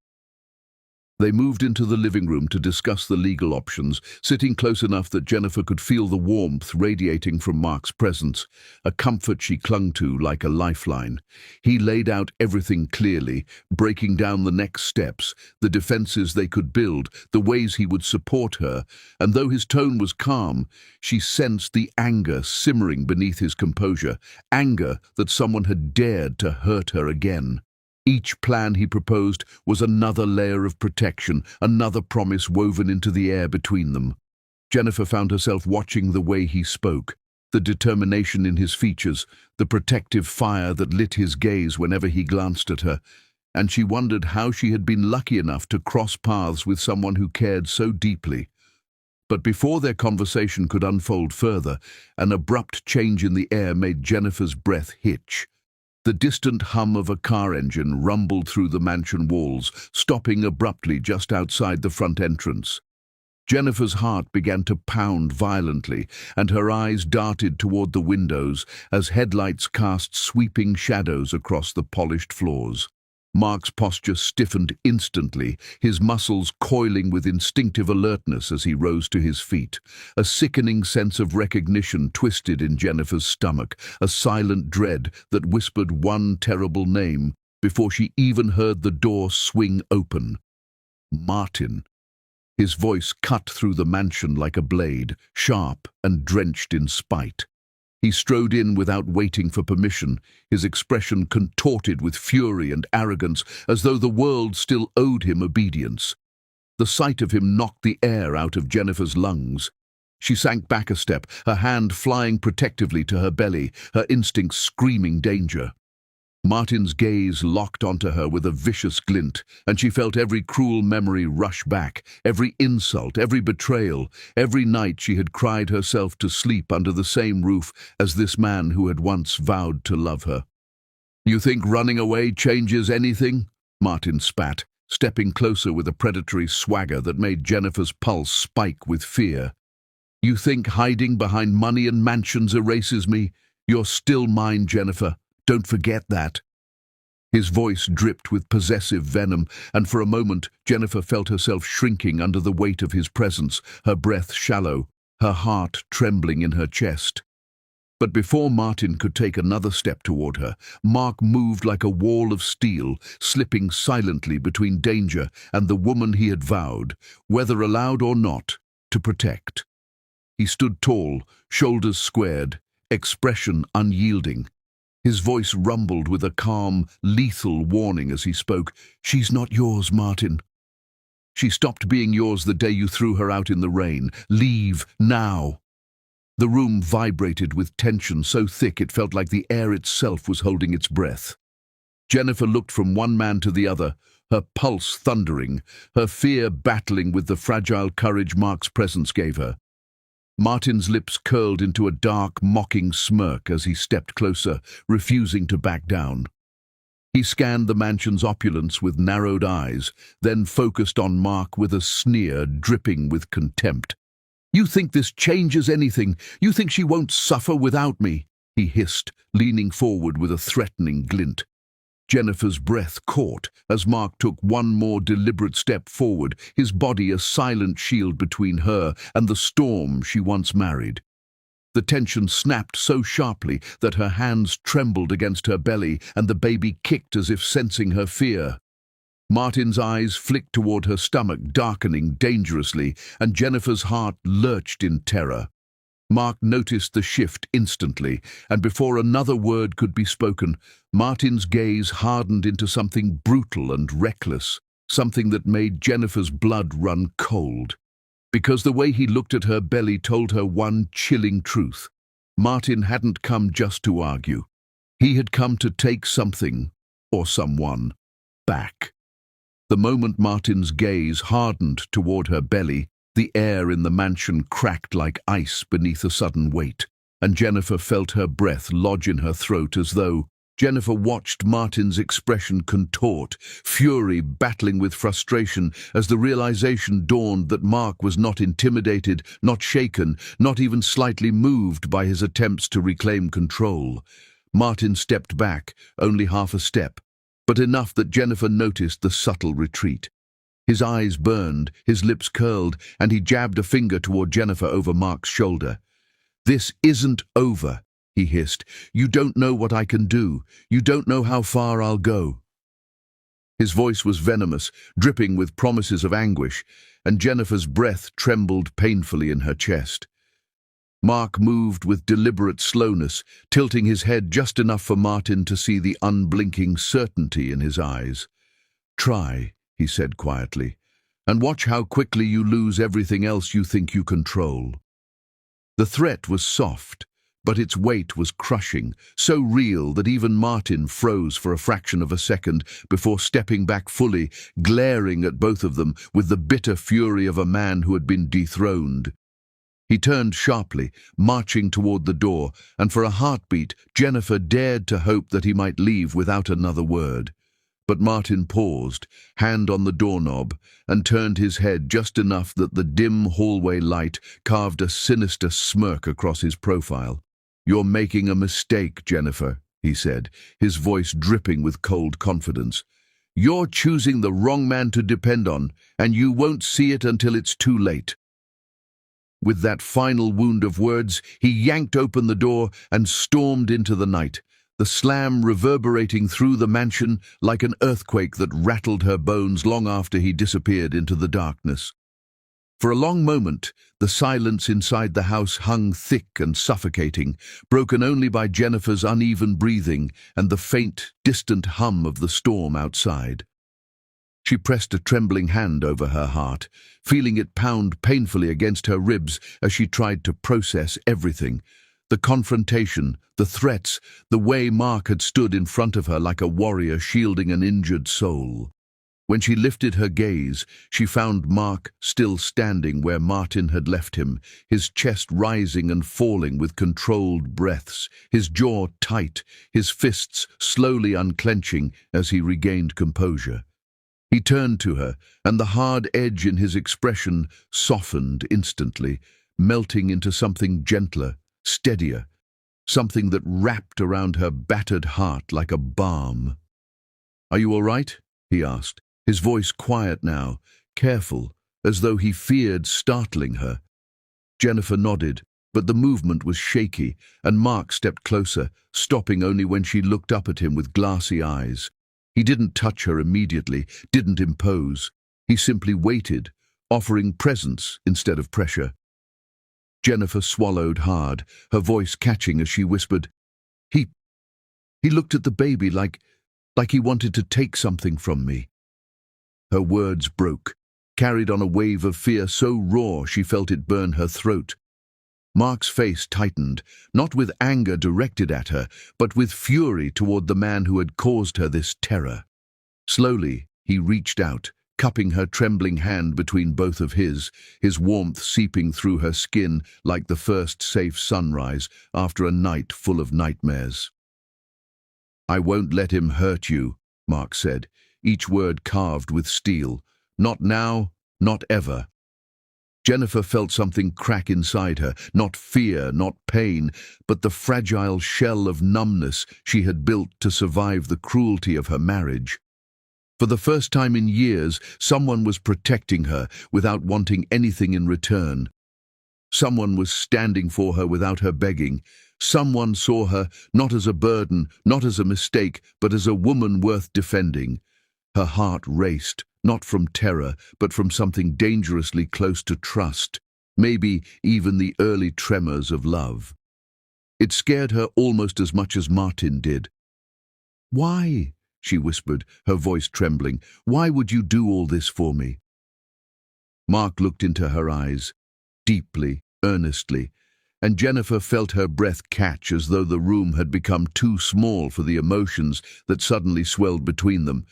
They moved into the living room to discuss the legal options, sitting close enough that Jennifer could feel the warmth radiating from Mark's presence, a comfort she clung to like a lifeline. He laid out everything clearly, breaking down the next steps, the defenses they could build, the ways he would support her, and though his tone was calm, she sensed the anger simmering beneath his composure, anger that someone had dared to hurt her again. Each plan he proposed was another layer of protection, another promise woven into the air between them. Jennifer found herself watching the way he spoke, the determination in his features, the protective fire that lit his gaze whenever he glanced at her, and she wondered how she had been lucky enough to cross paths with someone who cared so deeply. But before their conversation could unfold further, an abrupt change in the air made Jennifer's breath hitch. The distant hum of a car engine rumbled through the mansion walls, stopping abruptly just outside the front entrance. Jennifer's heart began to pound violently, and her eyes darted toward the windows as headlights cast sweeping shadows across the polished floors. Mark's posture stiffened instantly, his muscles coiling with instinctive alertness as he rose to his feet. A sickening sense of recognition twisted in Jennifer's stomach, a silent dread that whispered one terrible name before she even heard the door swing open. Martin. His voice cut through the mansion like a blade, sharp and drenched in spite. He strode in without waiting for permission, his expression contorted with fury and arrogance, as though the world still owed him obedience. The sight of him knocked the air out of Jennifer's lungs. She sank back a step, her hand flying protectively to her belly, her instincts screaming danger. Martin's gaze locked onto her with a vicious glint, and she felt every cruel memory rush back, every insult, every betrayal, every night she had cried herself to sleep under the same roof as this man who had once vowed to love her. "You think running away changes anything?" Martin spat, stepping closer with a predatory swagger that made Jennifer's pulse spike with fear. "You think hiding behind money and mansions erases me? You're still mine, Jennifer. Don't forget that." His voice dripped with possessive venom, and for a moment Jennifer felt herself shrinking under the weight of his presence, her breath shallow, her heart trembling in her chest. But before Martin could take another step toward her, Mark moved like a wall of steel, slipping silently between danger and the woman he had vowed, whether allowed or not, to protect. He stood tall, shoulders squared, expression unyielding. His voice rumbled with a calm, lethal warning as he spoke. "She's not yours, Martin. She stopped being yours the day you threw her out in the rain. Leave, now." The room vibrated with tension so thick it felt like the air itself was holding its breath. Jennifer looked from one man to the other, her pulse thundering, her fear battling with the fragile courage Mark's presence gave her. Martin's lips curled into a dark, mocking smirk as he stepped closer, refusing to back down. He scanned the mansion's opulence with narrowed eyes, then focused on Mark with a sneer dripping with contempt. "You think this changes anything? You think she won't suffer without me?" he hissed, leaning forward with a threatening glint. Jennifer's breath caught as Mark took one more deliberate step forward, his body a silent shield between her and the storm she once married. The tension snapped so sharply that her hands trembled against her belly and the baby kicked as if sensing her fear. Martin's eyes flicked toward her stomach, darkening dangerously, and Jennifer's heart lurched in terror. Mark noticed the shift instantly, and before another word could be spoken, Martin's gaze hardened into something brutal and reckless, something that made Jennifer's blood run cold. Because the way he looked at her belly told her one chilling truth. Martin hadn't come just to argue. He had come to take something, or someone, back. The moment Martin's gaze hardened toward her belly, the air in the mansion cracked like ice beneath a sudden weight, and Jennifer felt her breath lodge in her throat as though Jennifer watched Martin's expression contort, fury battling with frustration as the realization dawned that Mark was not intimidated, not shaken, not even slightly moved by his attempts to reclaim control. Martin stepped back, only half a step, but enough that Jennifer noticed the subtle retreat. His eyes burned, his lips curled, and he jabbed a finger toward Jennifer over Mark's shoulder. "This isn't over," he hissed. "You don't know what I can do. You don't know how far I'll go." His voice was venomous, dripping with promises of anguish, and Jennifer's breath trembled painfully in her chest. Mark moved with deliberate slowness, tilting his head just enough for Martin to see the unblinking certainty in his eyes. "Try," he said quietly, "and watch how quickly you lose everything else you think you control." The threat was soft, but its weight was crushing, so real that even Martin froze for a fraction of a second before stepping back fully, glaring at both of them with the bitter fury of a man who had been dethroned. He turned sharply, marching toward the door, and for a heartbeat Jennifer dared to hope that he might leave without another word. But Martin paused, hand on the doorknob, and turned his head just enough that the dim hallway light carved a sinister smirk across his profile. "You're making a mistake, Jennifer," he said, his voice dripping with cold confidence. "You're choosing the wrong man to depend on, and you won't see it until it's too late." With that final wound of words, he yanked open the door and stormed into the night, the slam reverberating through the mansion like an earthquake that rattled her bones long after he disappeared into the darkness. For a long moment, the silence inside the house hung thick and suffocating, broken only by Jennifer's uneven breathing and the faint, distant hum of the storm outside. She pressed a trembling hand over her heart, feeling it pound painfully against her ribs as she tried to process everything. The confrontation, the threats, the way Mark had stood in front of her like a warrior shielding an injured soul. When she lifted her gaze, she found Mark still standing where Martin had left him, his chest rising and falling with controlled breaths, his jaw tight, his fists slowly unclenching as he regained composure. He turned to her, and the hard edge in his expression softened instantly, melting into something gentler, steadier, something that wrapped around her battered heart like a balm. "Are you all right?" he asked, his voice quiet now, careful, as though he feared startling her. Jennifer nodded, but the movement was shaky, and Mark stepped closer, stopping only when she looked up at him with glassy eyes. He didn't touch her immediately, didn't impose. He simply waited, offering presence instead of pressure. Jennifer swallowed hard, her voice catching as she whispered, He looked at the baby like he wanted to take something from me." Her words broke, carried on a wave of fear so raw she felt it burn her throat. Mark's face tightened, not with anger directed at her, but with fury toward the man who had caused her this terror. Slowly, he reached out, cupping her trembling hand between both of his warmth seeping through her skin like the first safe sunrise after a night full of nightmares. "I won't let him hurt you," Mark said, each word carved with steel. Not now, not ever. Jennifer felt something crack inside her, not fear, not pain, but the fragile shell of numbness she had built to survive the cruelty of her marriage. For the first time in years, someone was protecting her without wanting anything in return. Someone was standing for her without her begging. Someone saw her not as a burden, not as a mistake, but as a woman worth defending. Her heart raced, not from terror, but from something dangerously close to trust, maybe even the early tremors of love. It scared her almost as much as Martin did. "Why?" she whispered, her voice trembling. "Why would you do all this for me?" Mark looked into her eyes, deeply, earnestly, and Jennifer felt her breath catch as though the room had become too small for the emotions that suddenly swelled between them.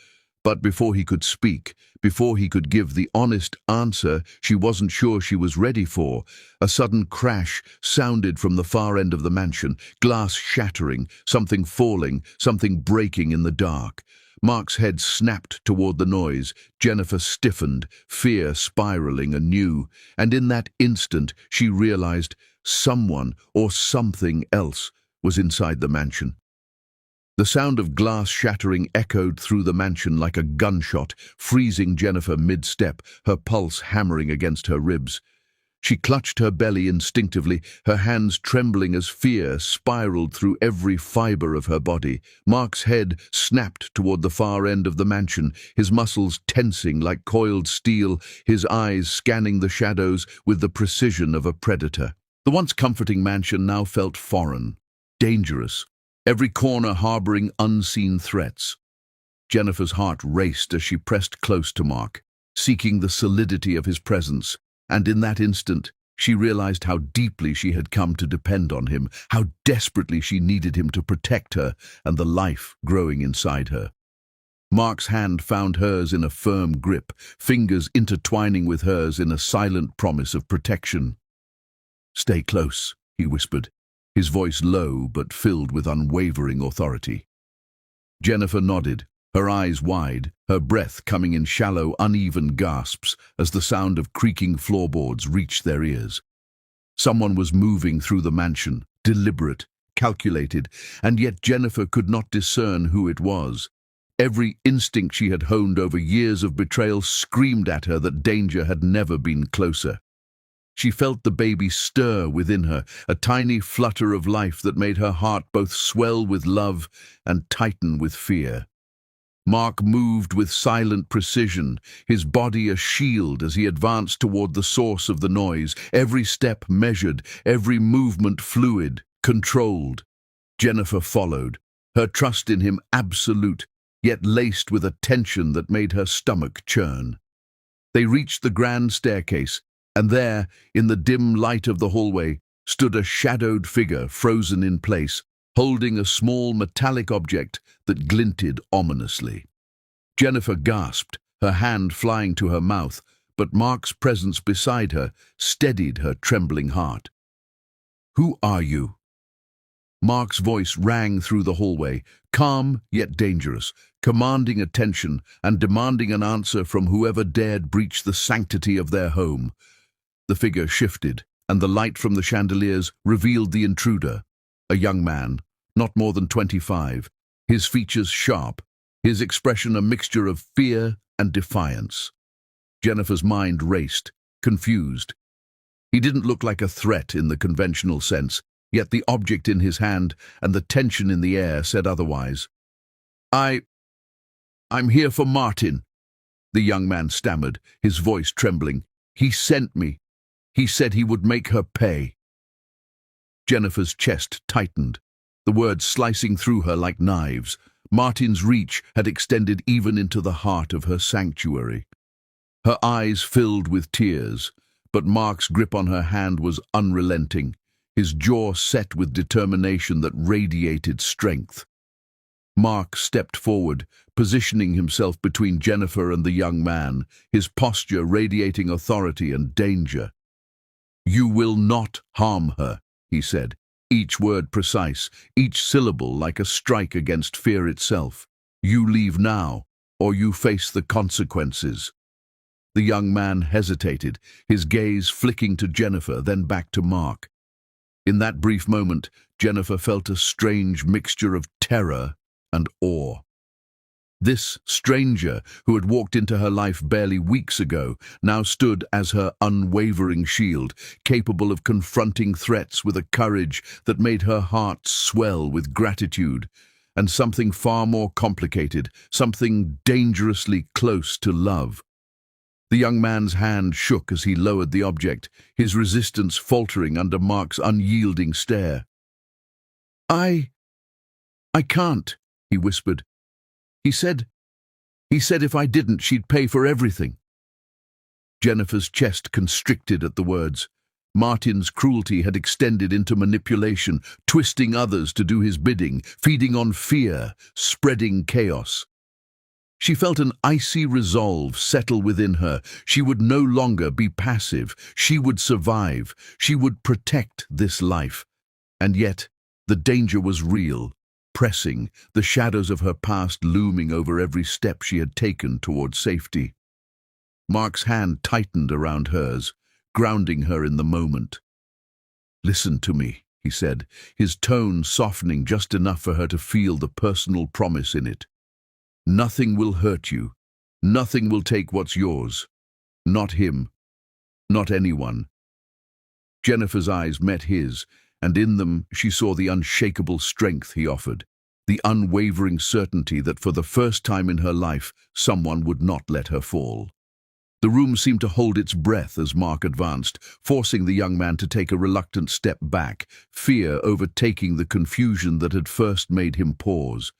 But before he could speak, before he could give the honest answer she wasn't sure she was ready for, a sudden crash sounded from the far end of the mansion, glass shattering, something falling, something breaking in the dark. Mark's head snapped toward the noise. Jennifer stiffened, fear spiraling anew, and in that instant she realized someone or something else was inside the mansion. The sound of glass shattering echoed through the mansion like a gunshot, freezing Jennifer mid-step, her pulse hammering against her ribs. She clutched her belly instinctively, her hands trembling as fear spiraled through every fiber of her body. Mark's head snapped toward the far end of the mansion, his muscles tensing like coiled steel, his eyes scanning the shadows with the precision of a predator. The once comforting mansion now felt foreign, dangerous, every corner harboring unseen threats. Jennifer's heart raced as she pressed close to Mark, seeking the solidity of his presence, and in that instant, she realized how deeply she had come to depend on him, how desperately she needed him to protect her and the life growing inside her. Mark's hand found hers in a firm grip, fingers intertwining with hers in a silent promise of protection. "Stay close," he whispered, his voice low but filled with unwavering authority. Jennifer nodded, her eyes wide, her breath coming in shallow, uneven gasps as the sound of creaking floorboards reached their ears. Someone was moving through the mansion, deliberate, calculated, and yet Jennifer could not discern who it was. Every instinct she had honed over years of betrayal screamed at her that danger had never been closer. She felt the baby stir within her, a tiny flutter of life that made her heart both swell with love and tighten with fear. Mark moved with silent precision, his body a shield as he advanced toward the source of the noise, every step measured, every movement fluid, controlled. Jennifer followed, her trust in him absolute, yet laced with a tension that made her stomach churn. They reached the grand staircase, and there, in the dim light of the hallway, stood a shadowed figure frozen in place, holding a small metallic object that glinted ominously. Jennifer gasped, her hand flying to her mouth, but Mark's presence beside her steadied her trembling heart. "Who are you?" Mark's voice rang through the hallway, calm yet dangerous, commanding attention and demanding an answer from whoever dared breach the sanctity of their home. The figure shifted, and the light from the chandeliers revealed the intruder, a young man, not more than 25, his features sharp, his expression a mixture of fear and defiance. Jennifer's mind raced, confused. He didn't look like a threat in the conventional sense, yet the object in his hand and the tension in the air said otherwise. I'm here for Martin," the young man stammered, his voice trembling. "He sent me. He said he would make her pay." Jennifer's chest tightened, the words slicing through her like knives. Martin's reach had extended even into the heart of her sanctuary. Her eyes filled with tears, but Mark's grip on her hand was unrelenting, his jaw set with determination that radiated strength. Mark stepped forward, positioning himself between Jennifer and the young man, his posture radiating authority and danger. "You will not harm her," he said, each word precise, each syllable like a strike against fear itself. You leave now, or you face the consequences." The young man hesitated, his gaze flicking to Jennifer, then back to Mark. In that brief moment, Jennifer felt a strange mixture of terror and awe. This stranger, who had walked into her life barely weeks ago, now stood as her unwavering shield, capable of confronting threats with a courage that made her heart swell with gratitude, and something far more complicated, something dangerously close to love. The young man's hand shook as he lowered the object, his resistance faltering under Mark's unyielding stare. I can't," he whispered. He said if I didn't, she'd pay for everything." Jennifer's chest constricted at the words. Martin's cruelty had extended into manipulation, twisting others to do his bidding, feeding on fear, spreading chaos. She felt an icy resolve settle within her. She would no longer be passive. She would survive. She would protect this life. And yet, the danger was real, pressing, the shadows of her past looming over every step she had taken toward safety. Mark's hand tightened around hers, grounding her in the moment. "Listen to me," he said, his tone softening just enough for her to feel the personal promise in it. "Nothing will hurt you. Nothing will take what's yours. Not him. Not anyone." Jennifer's eyes met his, and in them she saw the unshakable strength he offered, the unwavering certainty that for the first time in her life, someone would not let her fall. The room seemed to hold its breath as Mark advanced, forcing the young man to take a reluctant step back, fear overtaking the confusion that had first made him pause.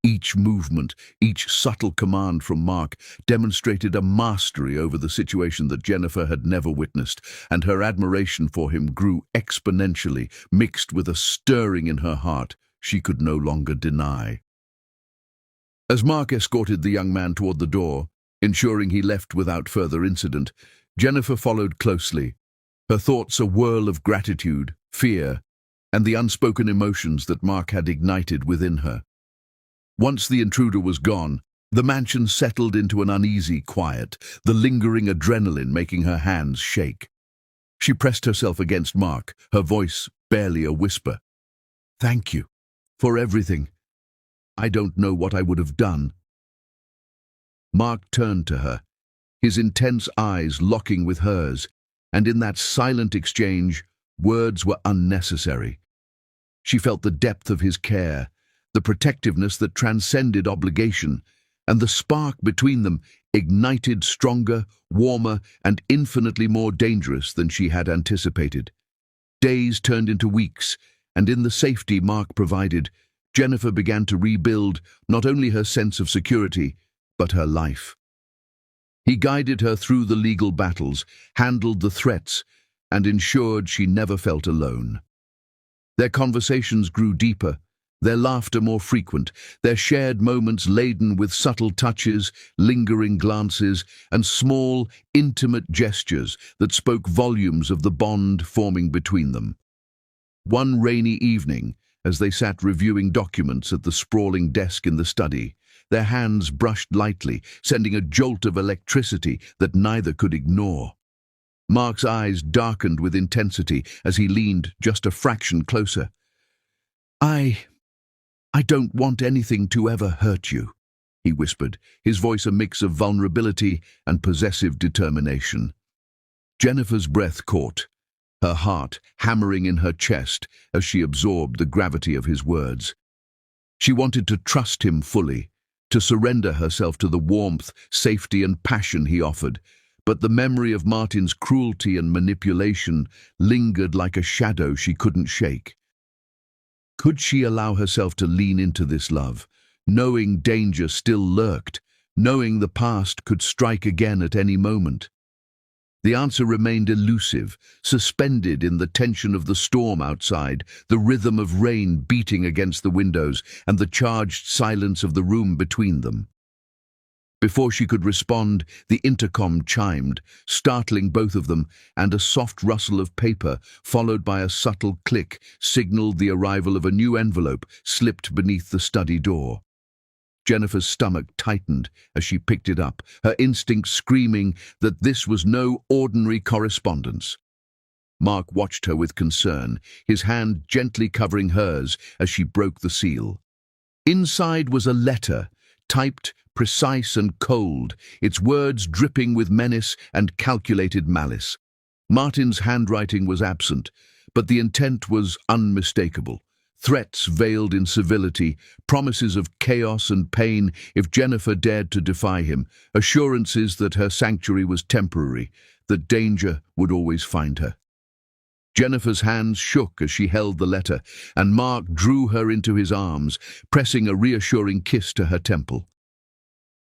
Each movement, each subtle command from Mark demonstrated a mastery over the situation that Jennifer had never witnessed, and her admiration for him grew exponentially, mixed with a stirring in her heart she could no longer deny. As Mark escorted the young man toward the door, ensuring he left without further incident, Jennifer followed closely, her thoughts a whirl of gratitude, fear, and the unspoken emotions that Mark had ignited within her. Once the intruder was gone, the mansion settled into an uneasy quiet, the lingering adrenaline making her hands shake. She pressed herself against Mark, her voice barely a whisper. "Thank you for everything. I don't know what I would have done." Mark turned to her, his intense eyes locking with hers, and in that silent exchange, words were unnecessary. She felt the depth of his care, the protectiveness that transcended obligation, and the spark between them ignited stronger, warmer, and infinitely more dangerous than she had anticipated. Days turned into weeks, and in the safety Mark provided, Jennifer began to rebuild not only her sense of security, but her life. He guided her through the legal battles, handled the threats, and ensured she never felt alone. Their conversations grew deeper, their laughter more frequent, their shared moments laden with subtle touches, lingering glances, and small, intimate gestures that spoke volumes of the bond forming between them. One rainy evening, as they sat reviewing documents at the sprawling desk in the study, their hands brushed lightly, sending a jolt of electricity that neither could ignore. Mark's eyes darkened with intensity as he leaned just a fraction closer. I don't want anything to ever hurt you," he whispered, his voice a mix of vulnerability and possessive determination. Jennifer's breath caught, her heart hammering in her chest as she absorbed the gravity of his words. She wanted to trust him fully, to surrender herself to the warmth, safety, and passion he offered, but the memory of Martin's cruelty and manipulation lingered like a shadow she couldn't shake. Could she allow herself to lean into this love, knowing danger still lurked, knowing the past could strike again at any moment? The answer remained elusive, suspended in the tension of the storm outside, the rhythm of rain beating against the windows, and the charged silence of the room between them. Before she could respond, the intercom chimed, startling both of them, and a soft rustle of paper, followed by a subtle click, signaled the arrival of a new envelope slipped beneath the study door. Jennifer's stomach tightened as she picked it up, her instinct screaming that this was no ordinary correspondence. Mark watched her with concern, his hand gently covering hers as she broke the seal. Inside was a letter, typed, precise and cold, its words dripping with menace and calculated malice. Martin's handwriting was absent, but the intent was unmistakable. Threats veiled in civility, promises of chaos and pain if Jennifer dared to defy him, assurances that her sanctuary was temporary, that danger would always find her. Jennifer's hands shook as she held the letter, and Mark drew her into his arms, pressing a reassuring kiss to her temple.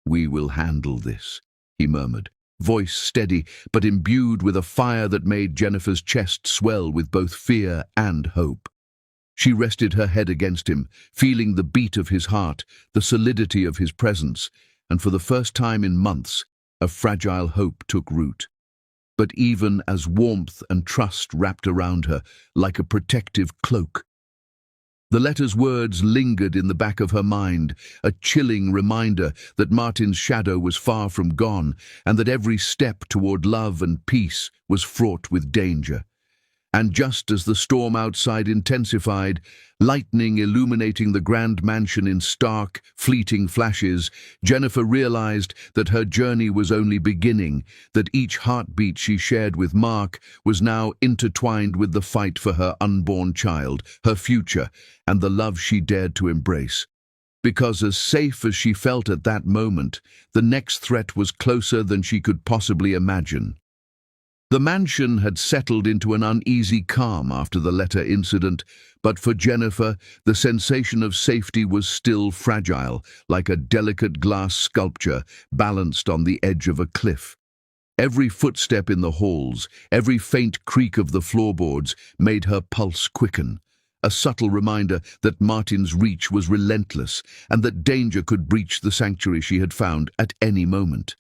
"We will handle this," he murmured, voice steady but imbued with a fire that made Jennifer's chest swell with both fear and hope. She rested her head against him, feeling the beat of his heart, the solidity of his presence, and for the first time in months, a fragile hope took root. But even as warmth and trust wrapped around her, like a protective cloak, the letter's words lingered in the back of her mind, a chilling reminder that Martin's shadow was far from gone, and that every step toward love and peace was fraught with danger. And just as the storm outside intensified, lightning illuminating the grand mansion in stark, fleeting flashes, Jennifer realized that her journey was only beginning, that each heartbeat she shared with Mark was now intertwined with the fight for her unborn child, her future, and the love she dared to embrace. Because as safe as she felt at that moment, the next threat was closer than she could possibly imagine. The mansion had settled into an uneasy calm after the letter incident, but for Jennifer, the sensation of safety was still fragile, like a delicate glass sculpture balanced on the edge of a cliff. Every footstep in the halls, every faint creak of the floorboards made her pulse quicken, a subtle reminder that Martin's reach was relentless and that danger could breach the sanctuary she had found at any moment.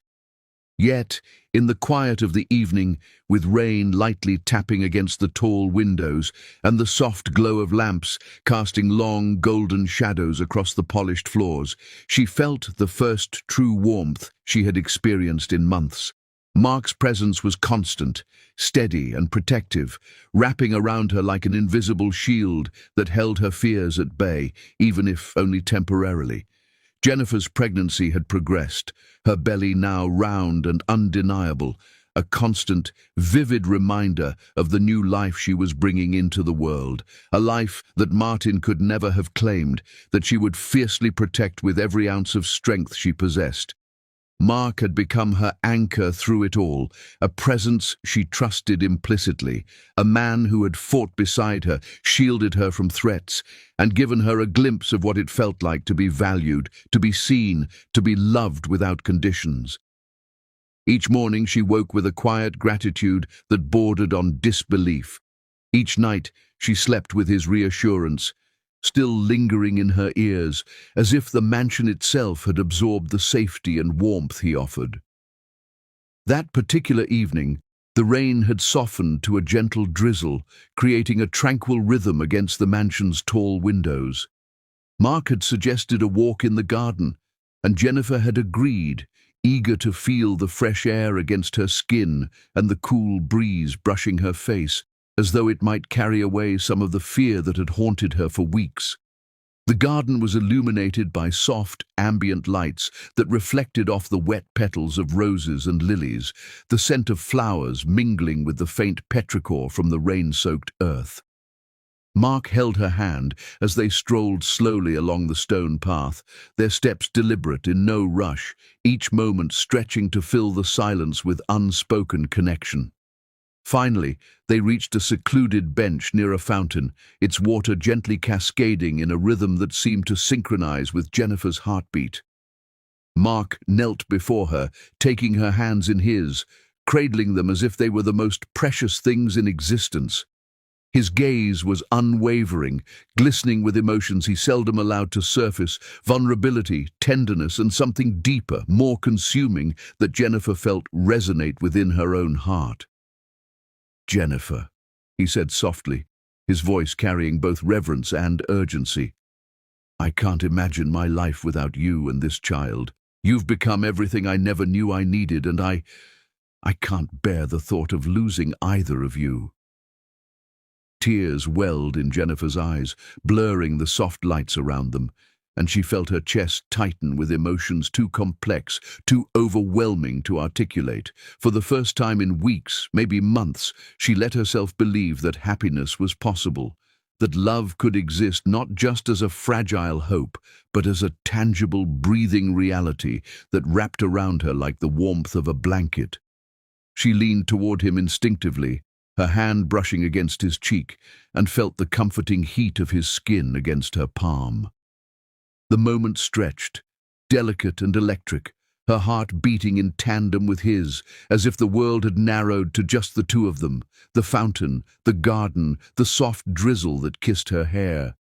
Yet, in the quiet of the evening, with rain lightly tapping against the tall windows and the soft glow of lamps casting long golden shadows across the polished floors, she felt the first true warmth she had experienced in months. Mark's presence was constant, steady and protective, wrapping around her like an invisible shield that held her fears at bay, even if only temporarily. Jennifer's pregnancy had progressed, her belly now round and undeniable, a constant, vivid reminder of the new life she was bringing into the world, a life that Martin could never have claimed, that she would fiercely protect with every ounce of strength she possessed. Mark had become her anchor through it all, a presence she trusted implicitly, a man who had fought beside her, shielded her from threats, and given her a glimpse of what it felt like to be valued, to be seen, to be loved without conditions. Each morning she woke with a quiet gratitude that bordered on disbelief. Each night she slept with his reassurance, still lingering in her ears, as if the mansion itself had absorbed the safety and warmth he offered. That particular evening, the rain had softened to a gentle drizzle, creating a tranquil rhythm against the mansion's tall windows. Mark had suggested a walk in the garden, and Jennifer had agreed, eager to feel the fresh air against her skin and the cool breeze brushing her face, as though it might carry away some of the fear that had haunted her for weeks. The garden was illuminated by soft, ambient lights that reflected off the wet petals of roses and lilies, the scent of flowers mingling with the faint petrichor from the rain-soaked earth. Mark held her hand as they strolled slowly along the stone path, their steps deliberate, in no rush, each moment stretching to fill the silence with unspoken connection. Finally, they reached a secluded bench near a fountain, its water gently cascading in a rhythm that seemed to synchronize with Jennifer's heartbeat. Mark knelt before her, taking her hands in his, cradling them as if they were the most precious things in existence. His gaze was unwavering, glistening with emotions he seldom allowed to surface, vulnerability, tenderness, and something deeper, more consuming, that Jennifer felt resonate within her own heart. "Jennifer," he said softly, his voice carrying both reverence and urgency, I can't imagine my life without you and this child. You've become everything I never knew I needed, and I can't bear the thought of losing either of you." Tears welled in Jennifer's eyes, blurring the soft lights around them, and she felt her chest tighten with emotions too complex, too overwhelming to articulate. For the first time in weeks, maybe months, she let herself believe that happiness was possible, that love could exist not just as a fragile hope, but as a tangible, breathing reality that wrapped around her like the warmth of a blanket. She leaned toward him instinctively, her hand brushing against his cheek, and felt the comforting heat of his skin against her palm. The moment stretched, delicate and electric, her heart beating in tandem with his, as if the world had narrowed to just the two of them, the fountain, the garden, the soft drizzle that kissed her hair.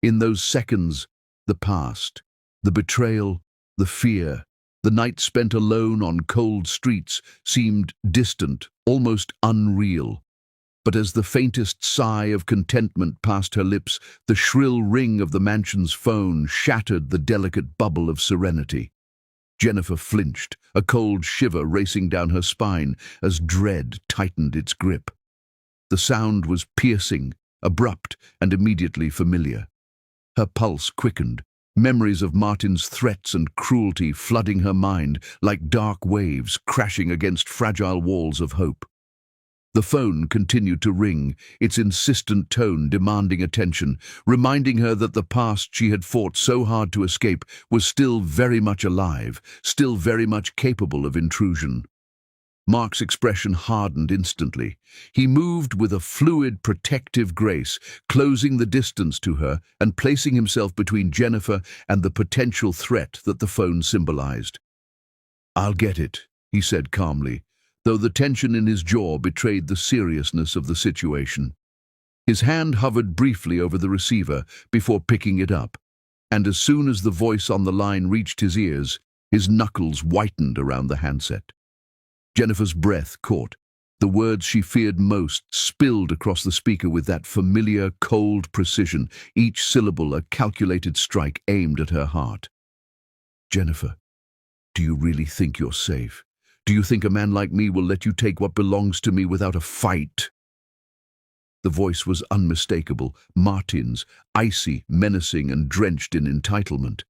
In those seconds, the past, the betrayal, the fear, the night spent alone on cold streets seemed distant, almost unreal. But as the faintest sigh of contentment passed her lips, the shrill ring of the mansion's phone shattered the delicate bubble of serenity. Jennifer flinched, a cold shiver racing down her spine as dread tightened its grip. The sound was piercing, abrupt, and immediately familiar. Her pulse quickened, memories of Martin's threats and cruelty flooding her mind like dark waves crashing against fragile walls of hope. The phone continued to ring, its insistent tone demanding attention, reminding her that the past she had fought so hard to escape was still very much alive, still very much capable of intrusion. Mark's expression hardened instantly. He moved with a fluid, protective grace, closing the distance to her and placing himself between Jennifer and the potential threat that the phone symbolized. "I'll get it," he said calmly, though the tension in his jaw betrayed the seriousness of the situation. His hand hovered briefly over the receiver before picking it up, and as soon as the voice on the line reached his ears, his knuckles whitened around the handset. Jennifer's breath caught. The words she feared most spilled across the speaker with that familiar, cold precision, each syllable a calculated strike aimed at her heart. "Jennifer, do you really think you're safe? Do you think a man like me will let you take what belongs to me without a fight?" The voice was unmistakable, Martin's, icy, menacing, and drenched in entitlement.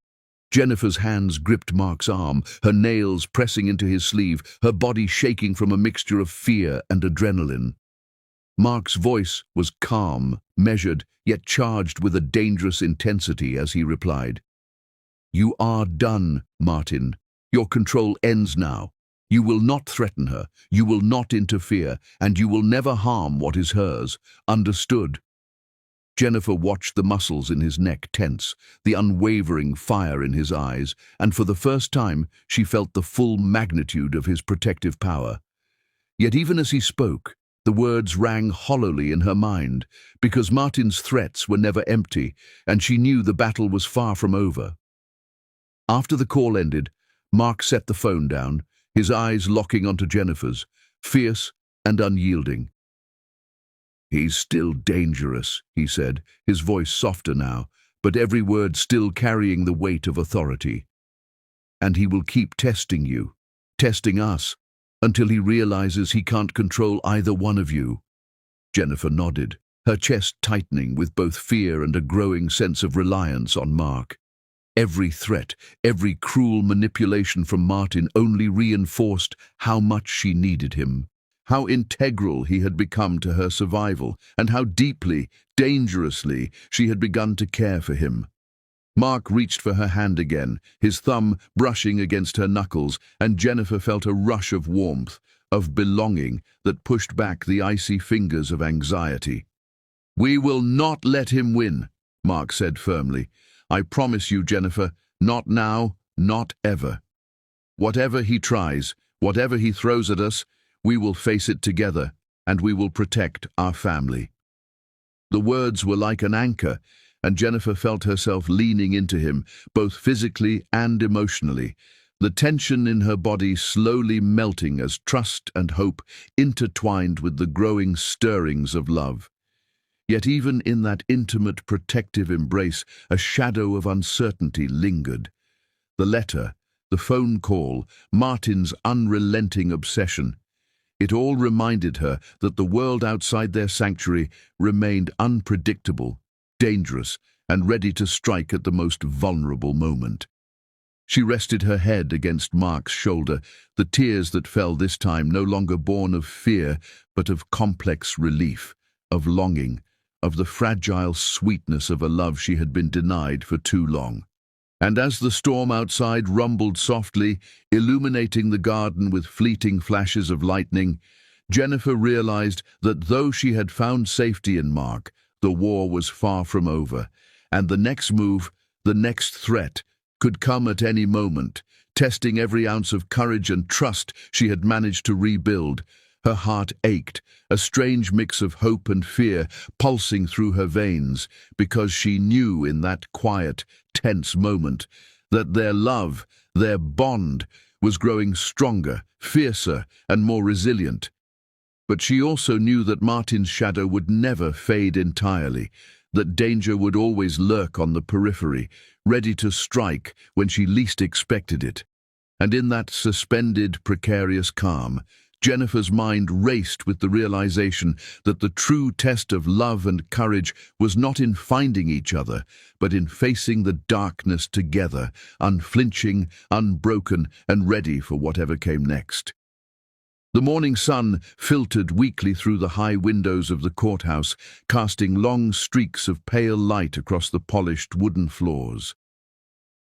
Jennifer's hands gripped Mark's arm, her nails pressing into his sleeve, her body shaking from a mixture of fear and adrenaline. Mark's voice was calm, measured, yet charged with a dangerous intensity as he replied, "You are done, Martin. Your control ends now. You will not threaten her, you will not interfere, and you will never harm what is hers. Understood?" Jennifer watched the muscles in his neck tense, the unwavering fire in his eyes, and for the first time she felt the full magnitude of his protective power. Yet even as he spoke, the words rang hollowly in her mind, because Martin's threats were never empty, and she knew the battle was far from over. After the call ended, Mark set the phone down, his eyes locking onto Jennifer's, fierce and unyielding. "He's still dangerous," he said, his voice softer now, but every word still carrying the weight of authority. "And he will keep testing you, testing us, until he realizes he can't control either one of you." Jennifer nodded, her chest tightening with both fear and a growing sense of reliance on Mark. Every threat, every cruel manipulation from Martin only reinforced how much she needed him, how integral he had become to her survival, and how deeply, dangerously, she had begun to care for him. Mark reached for her hand again, his thumb brushing against her knuckles, and Jennifer felt a rush of warmth, of belonging, that pushed back the icy fingers of anxiety. "We will not let him win," Mark said firmly. "I promise you, Jennifer, not now, not ever. Whatever he tries, whatever he throws at us, we will face it together, and we will protect our family." The words were like an anchor, and Jennifer felt herself leaning into him, both physically and emotionally, the tension in her body slowly melting as trust and hope intertwined with the growing stirrings of love. Yet even in that intimate, protective embrace, a shadow of uncertainty lingered. The letter, the phone call, Martin's unrelenting obsession. It all reminded her that the world outside their sanctuary remained unpredictable, dangerous, and ready to strike at the most vulnerable moment. She rested her head against Mark's shoulder, the tears that fell this time no longer born of fear, but of complex relief, of longing, of the fragile sweetness of a love she had been denied for too long. And as the storm outside rumbled softly, illuminating the garden with fleeting flashes of lightning, Jennifer realized that though she had found safety in Mark, the war was far from over, and the next move, the next threat, could come at any moment, testing every ounce of courage and trust she had managed to rebuild. Her heart ached, a strange mix of hope and fear pulsing through her veins, because she knew in that quiet, tense moment that their love, their bond, was growing stronger, fiercer, and more resilient. But she also knew that Martin's shadow would never fade entirely, that danger would always lurk on the periphery, ready to strike when she least expected it. And in that suspended, precarious calm, Jennifer's mind raced with the realization that the true test of love and courage was not in finding each other, but in facing the darkness together, unflinching, unbroken, and ready for whatever came next. The morning sun filtered weakly through the high windows of the courthouse, casting long streaks of pale light across the polished wooden floors.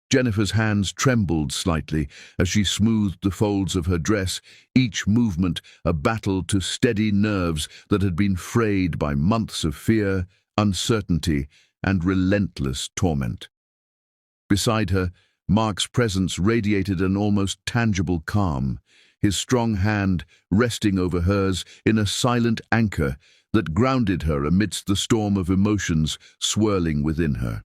Jennifer's hands trembled slightly as she smoothed the folds of her dress, each movement a battle to steady nerves that had been frayed by months of fear, uncertainty, and relentless torment. Beside her, Mark's presence radiated an almost tangible calm, his strong hand resting over hers in a silent anchor that grounded her amidst the storm of emotions swirling within her.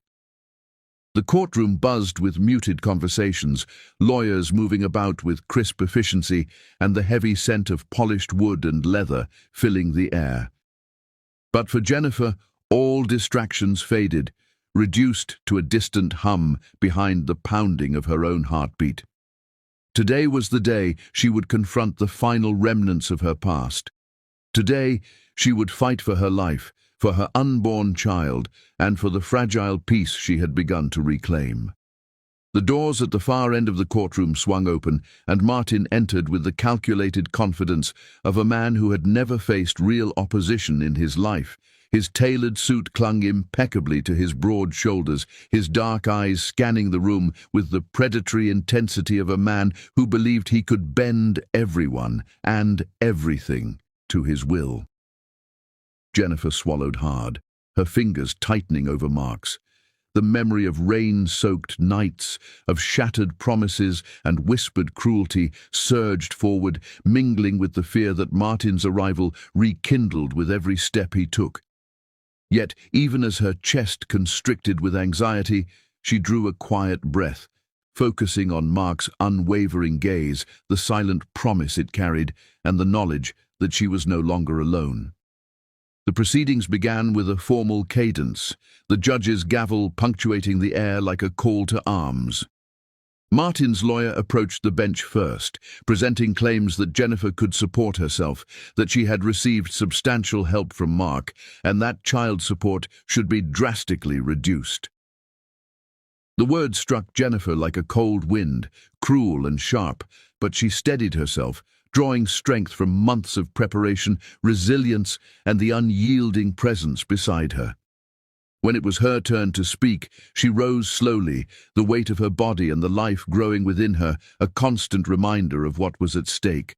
The courtroom buzzed with muted conversations, lawyers moving about with crisp efficiency, and the heavy scent of polished wood and leather filling the air. But for Jennifer, all distractions faded, reduced to a distant hum behind the pounding of her own heartbeat. Today was the day she would confront the final remnants of her past. Today, she would fight for her life, for her unborn child, and for the fragile peace she had begun to reclaim. The doors at the far end of the courtroom swung open, and Martin entered with the calculated confidence of a man who had never faced real opposition in his life. His tailored suit clung impeccably to his broad shoulders, his dark eyes scanning the room with the predatory intensity of a man who believed he could bend everyone and everything to his will. Jennifer swallowed hard, her fingers tightening over Mark's. The memory of rain-soaked nights, of shattered promises and whispered cruelty surged forward, mingling with the fear that Martin's arrival rekindled with every step he took. Yet, even as her chest constricted with anxiety, she drew a quiet breath, focusing on Mark's unwavering gaze, the silent promise it carried, and the knowledge that she was no longer alone. The proceedings began with a formal cadence, the judge's gavel punctuating the air like a call to arms. Martin's lawyer approached the bench first, presenting claims that Jennifer could support herself, that she had received substantial help from Mark, and that child support should be drastically reduced. The words struck Jennifer like a cold wind, cruel and sharp, but she steadied herself, drawing strength from months of preparation, resilience, and the unyielding presence beside her. When it was her turn to speak, she rose slowly, the weight of her body and the life growing within her, a constant reminder of what was at stake.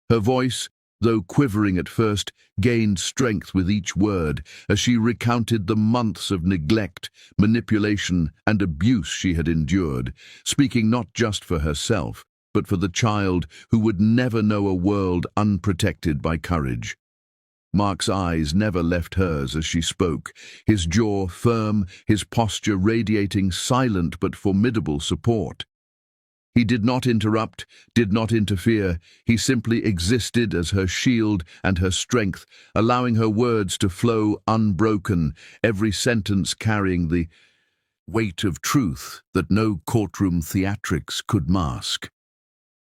Her voice, though quivering at first, gained strength with each word as she recounted the months of neglect, manipulation, and abuse she had endured, speaking not just for herself, but for the child who would never know a world unprotected by courage. Mark's eyes never left hers as she spoke, his jaw firm, his posture radiating silent but formidable support. He did not interrupt, did not interfere. He simply existed as her shield and her strength, allowing her words to flow unbroken, every sentence carrying the weight of truth that no courtroom theatrics could mask.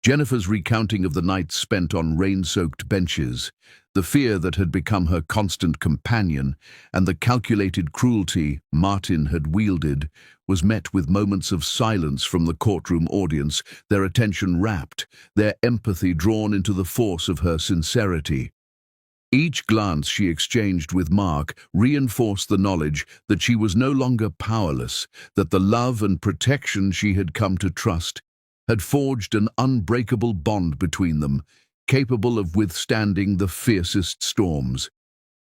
Jennifer's recounting of the nights spent on rain-soaked benches, the fear that had become her constant companion, and the calculated cruelty Martin had wielded, was met with moments of silence from the courtroom audience, their attention rapt, their empathy drawn into the force of her sincerity. Each glance she exchanged with Mark reinforced the knowledge that she was no longer powerless, that the love and protection she had come to trust had forged an unbreakable bond between them, capable of withstanding the fiercest storms.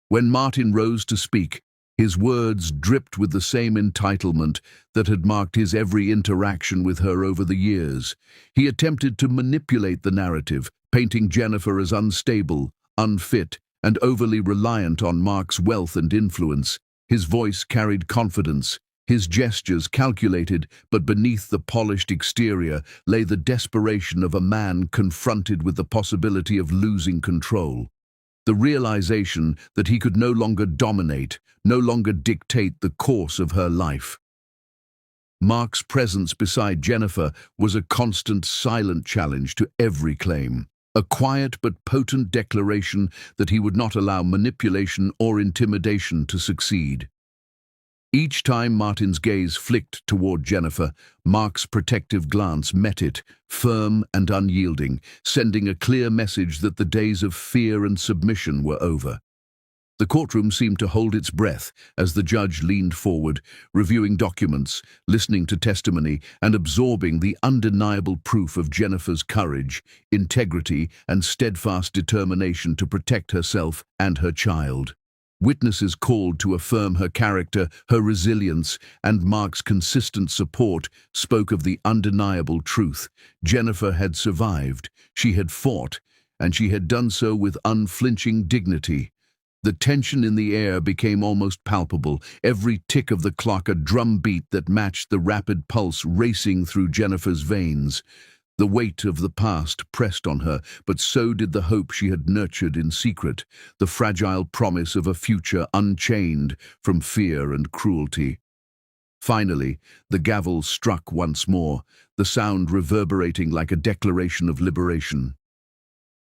When Martin rose to speak, his words dripped with the same entitlement that had marked his every interaction with her over the years. He attempted to manipulate the narrative, painting Jennifer as unstable, unfit, and overly reliant on Mark's wealth and influence. His voice carried confidence, his gestures calculated, but beneath the polished exterior lay the desperation of a man confronted with the possibility of losing control. The realization that he could no longer dominate, no longer dictate the course of her life. Mark's presence beside Jennifer was a constant, silent challenge to every claim, a quiet but potent declaration that he would not allow manipulation or intimidation to succeed. Each time Martin's gaze flicked toward Jennifer, Mark's protective glance met it, firm and unyielding, sending a clear message that the days of fear and submission were over. The courtroom seemed to hold its breath as the judge leaned forward, reviewing documents, listening to testimony, and absorbing the undeniable proof of Jennifer's courage, integrity, and steadfast determination to protect herself and her child. Witnesses called to affirm her character, her resilience, and Mark's consistent support spoke of the undeniable truth. Jennifer had survived, she had fought, and she had done so with unflinching dignity. The tension in the air became almost palpable, every tick of the clock a drumbeat that matched the rapid pulse racing through Jennifer's veins. The weight of the past pressed on her, but so did the hope she had nurtured in secret, the fragile promise of a future unchained from fear and cruelty. Finally, the gavel struck once more, the sound reverberating like a declaration of liberation.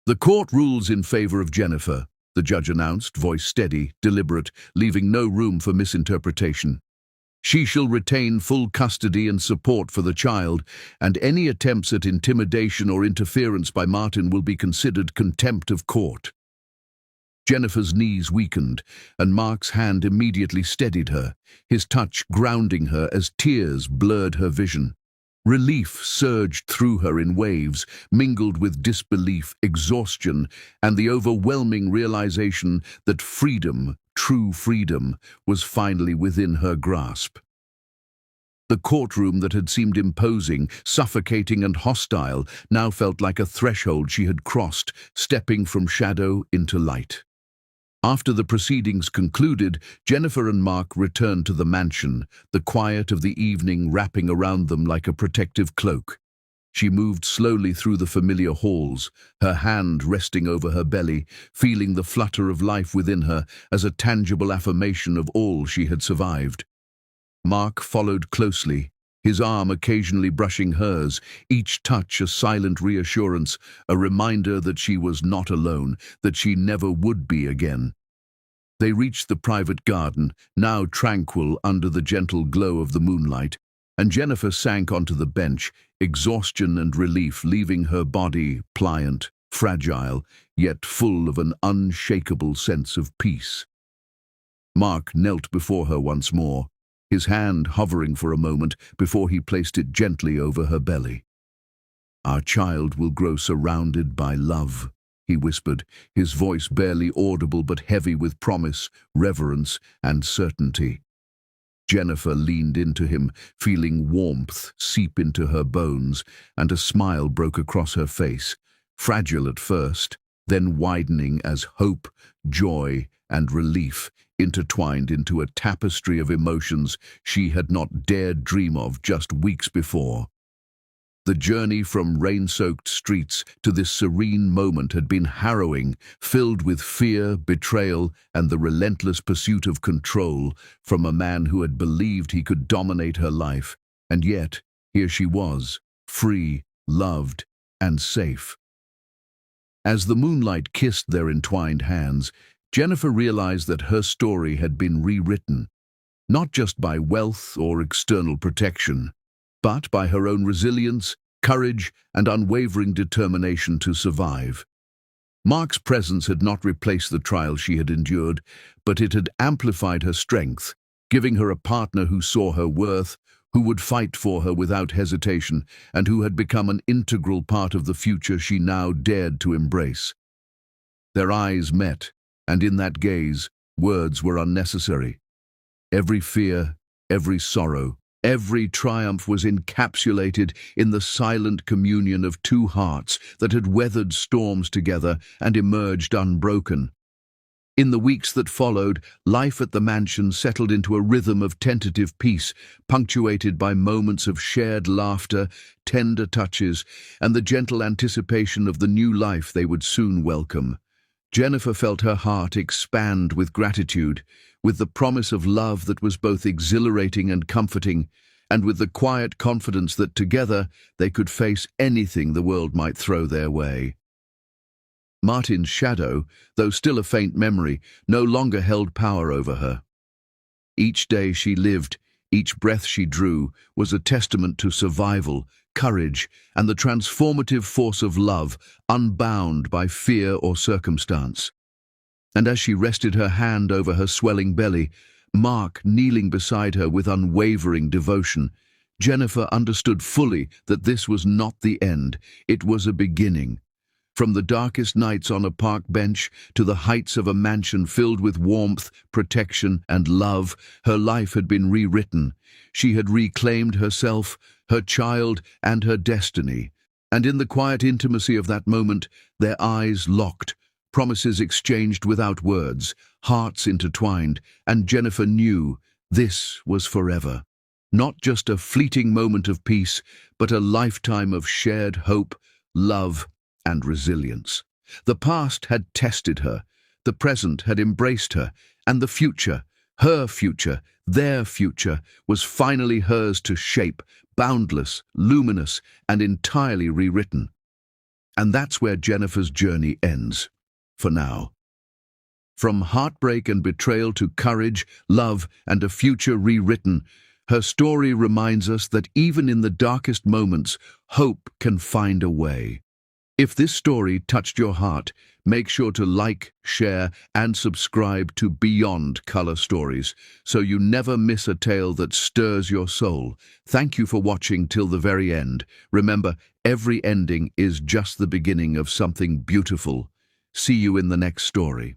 "The court rules in favor of Jennifer," the judge announced, voice steady, deliberate, leaving no room for misinterpretation. "She shall retain full custody and support for the child, and any attempts at intimidation or interference by Martin will be considered contempt of court." Jennifer's knees weakened, and Mark's hand immediately steadied her, his touch grounding her as tears blurred her vision. Relief surged through her in waves, mingled with disbelief, exhaustion, and the overwhelming realization that freedom, true freedom, was finally within her grasp. The courtroom that had seemed imposing, suffocating, and hostile now felt like a threshold she had crossed, stepping from shadow into light. After the proceedings concluded, Jennifer and Mark returned to the mansion, the quiet of the evening wrapping around them like a protective cloak. She moved slowly through the familiar halls, her hand resting over her belly, feeling the flutter of life within her as a tangible affirmation of all she had survived. Mark followed closely, his arm occasionally brushing hers, each touch a silent reassurance, a reminder that she was not alone, that she never would be again. They reached the private garden, now tranquil under the gentle glow of the moonlight, and Jennifer sank onto the bench, exhaustion and relief leaving her body pliant, fragile, yet full of an unshakable sense of peace. Mark knelt before her once more, his hand hovering for a moment before he placed it gently over her belly. "Our child will grow surrounded by love," he whispered, his voice barely audible but heavy with promise, reverence, and certainty. Jennifer leaned into him, feeling warmth seep into her bones, and a smile broke across her face, fragile at first, then widening as hope, joy, and relief intertwined into a tapestry of emotions she had not dared dream of just weeks before. The journey from rain-soaked streets to this serene moment had been harrowing, filled with fear, betrayal, and the relentless pursuit of control from a man who had believed he could dominate her life. And yet, here she was, free, loved, and safe. As the moonlight kissed their entwined hands, Jennifer realized that her story had been rewritten, not just by wealth or external protection, but by her own resilience, courage, and unwavering determination to survive. Mark's presence had not replaced the trial she had endured, but it had amplified her strength, giving her a partner who saw her worth, who would fight for her without hesitation, and who had become an integral part of the future she now dared to embrace. Their eyes met, and in that gaze, words were unnecessary. Every fear, every sorrow, every triumph was encapsulated in the silent communion of two hearts that had weathered storms together and emerged unbroken. In the weeks that followed, life at the mansion settled into a rhythm of tentative peace, punctuated by moments of shared laughter, tender touches, and the gentle anticipation of the new life they would soon welcome. Jennifer felt her heart expand with gratitude, with the promise of love that was both exhilarating and comforting, and with the quiet confidence that together they could face anything the world might throw their way. Martin's shadow, though still a faint memory, no longer held power over her. Each day she lived, each breath she drew, was a testament to survival, courage, and the transformative force of love, unbound by fear or circumstance. And as she rested her hand over her swelling belly, Mark kneeling beside her with unwavering devotion, Jennifer understood fully that this was not the end, it was a beginning. From the darkest nights on a park bench to the heights of a mansion filled with warmth, protection, and love, her life had been rewritten. She had reclaimed herself, her child, and her destiny. And in the quiet intimacy of that moment, their eyes locked, promises exchanged without words, hearts intertwined, and Jennifer knew this was forever. Not just a fleeting moment of peace, but a lifetime of shared hope, love, and resilience. The past had tested her, the present had embraced her, and the future, her future, their future, was finally hers to shape, boundless, luminous, and entirely rewritten. And that's where Jennifer's journey ends, for now. From heartbreak and betrayal to courage, love, and a future rewritten, her story reminds us that even in the darkest moments, hope can find a way. If this story touched your heart, make sure to like, share, and subscribe to Beyond Color Stories so you never miss a tale that stirs your soul. Thank you for watching till the very end. Remember, every ending is just the beginning of something beautiful. See you in the next story.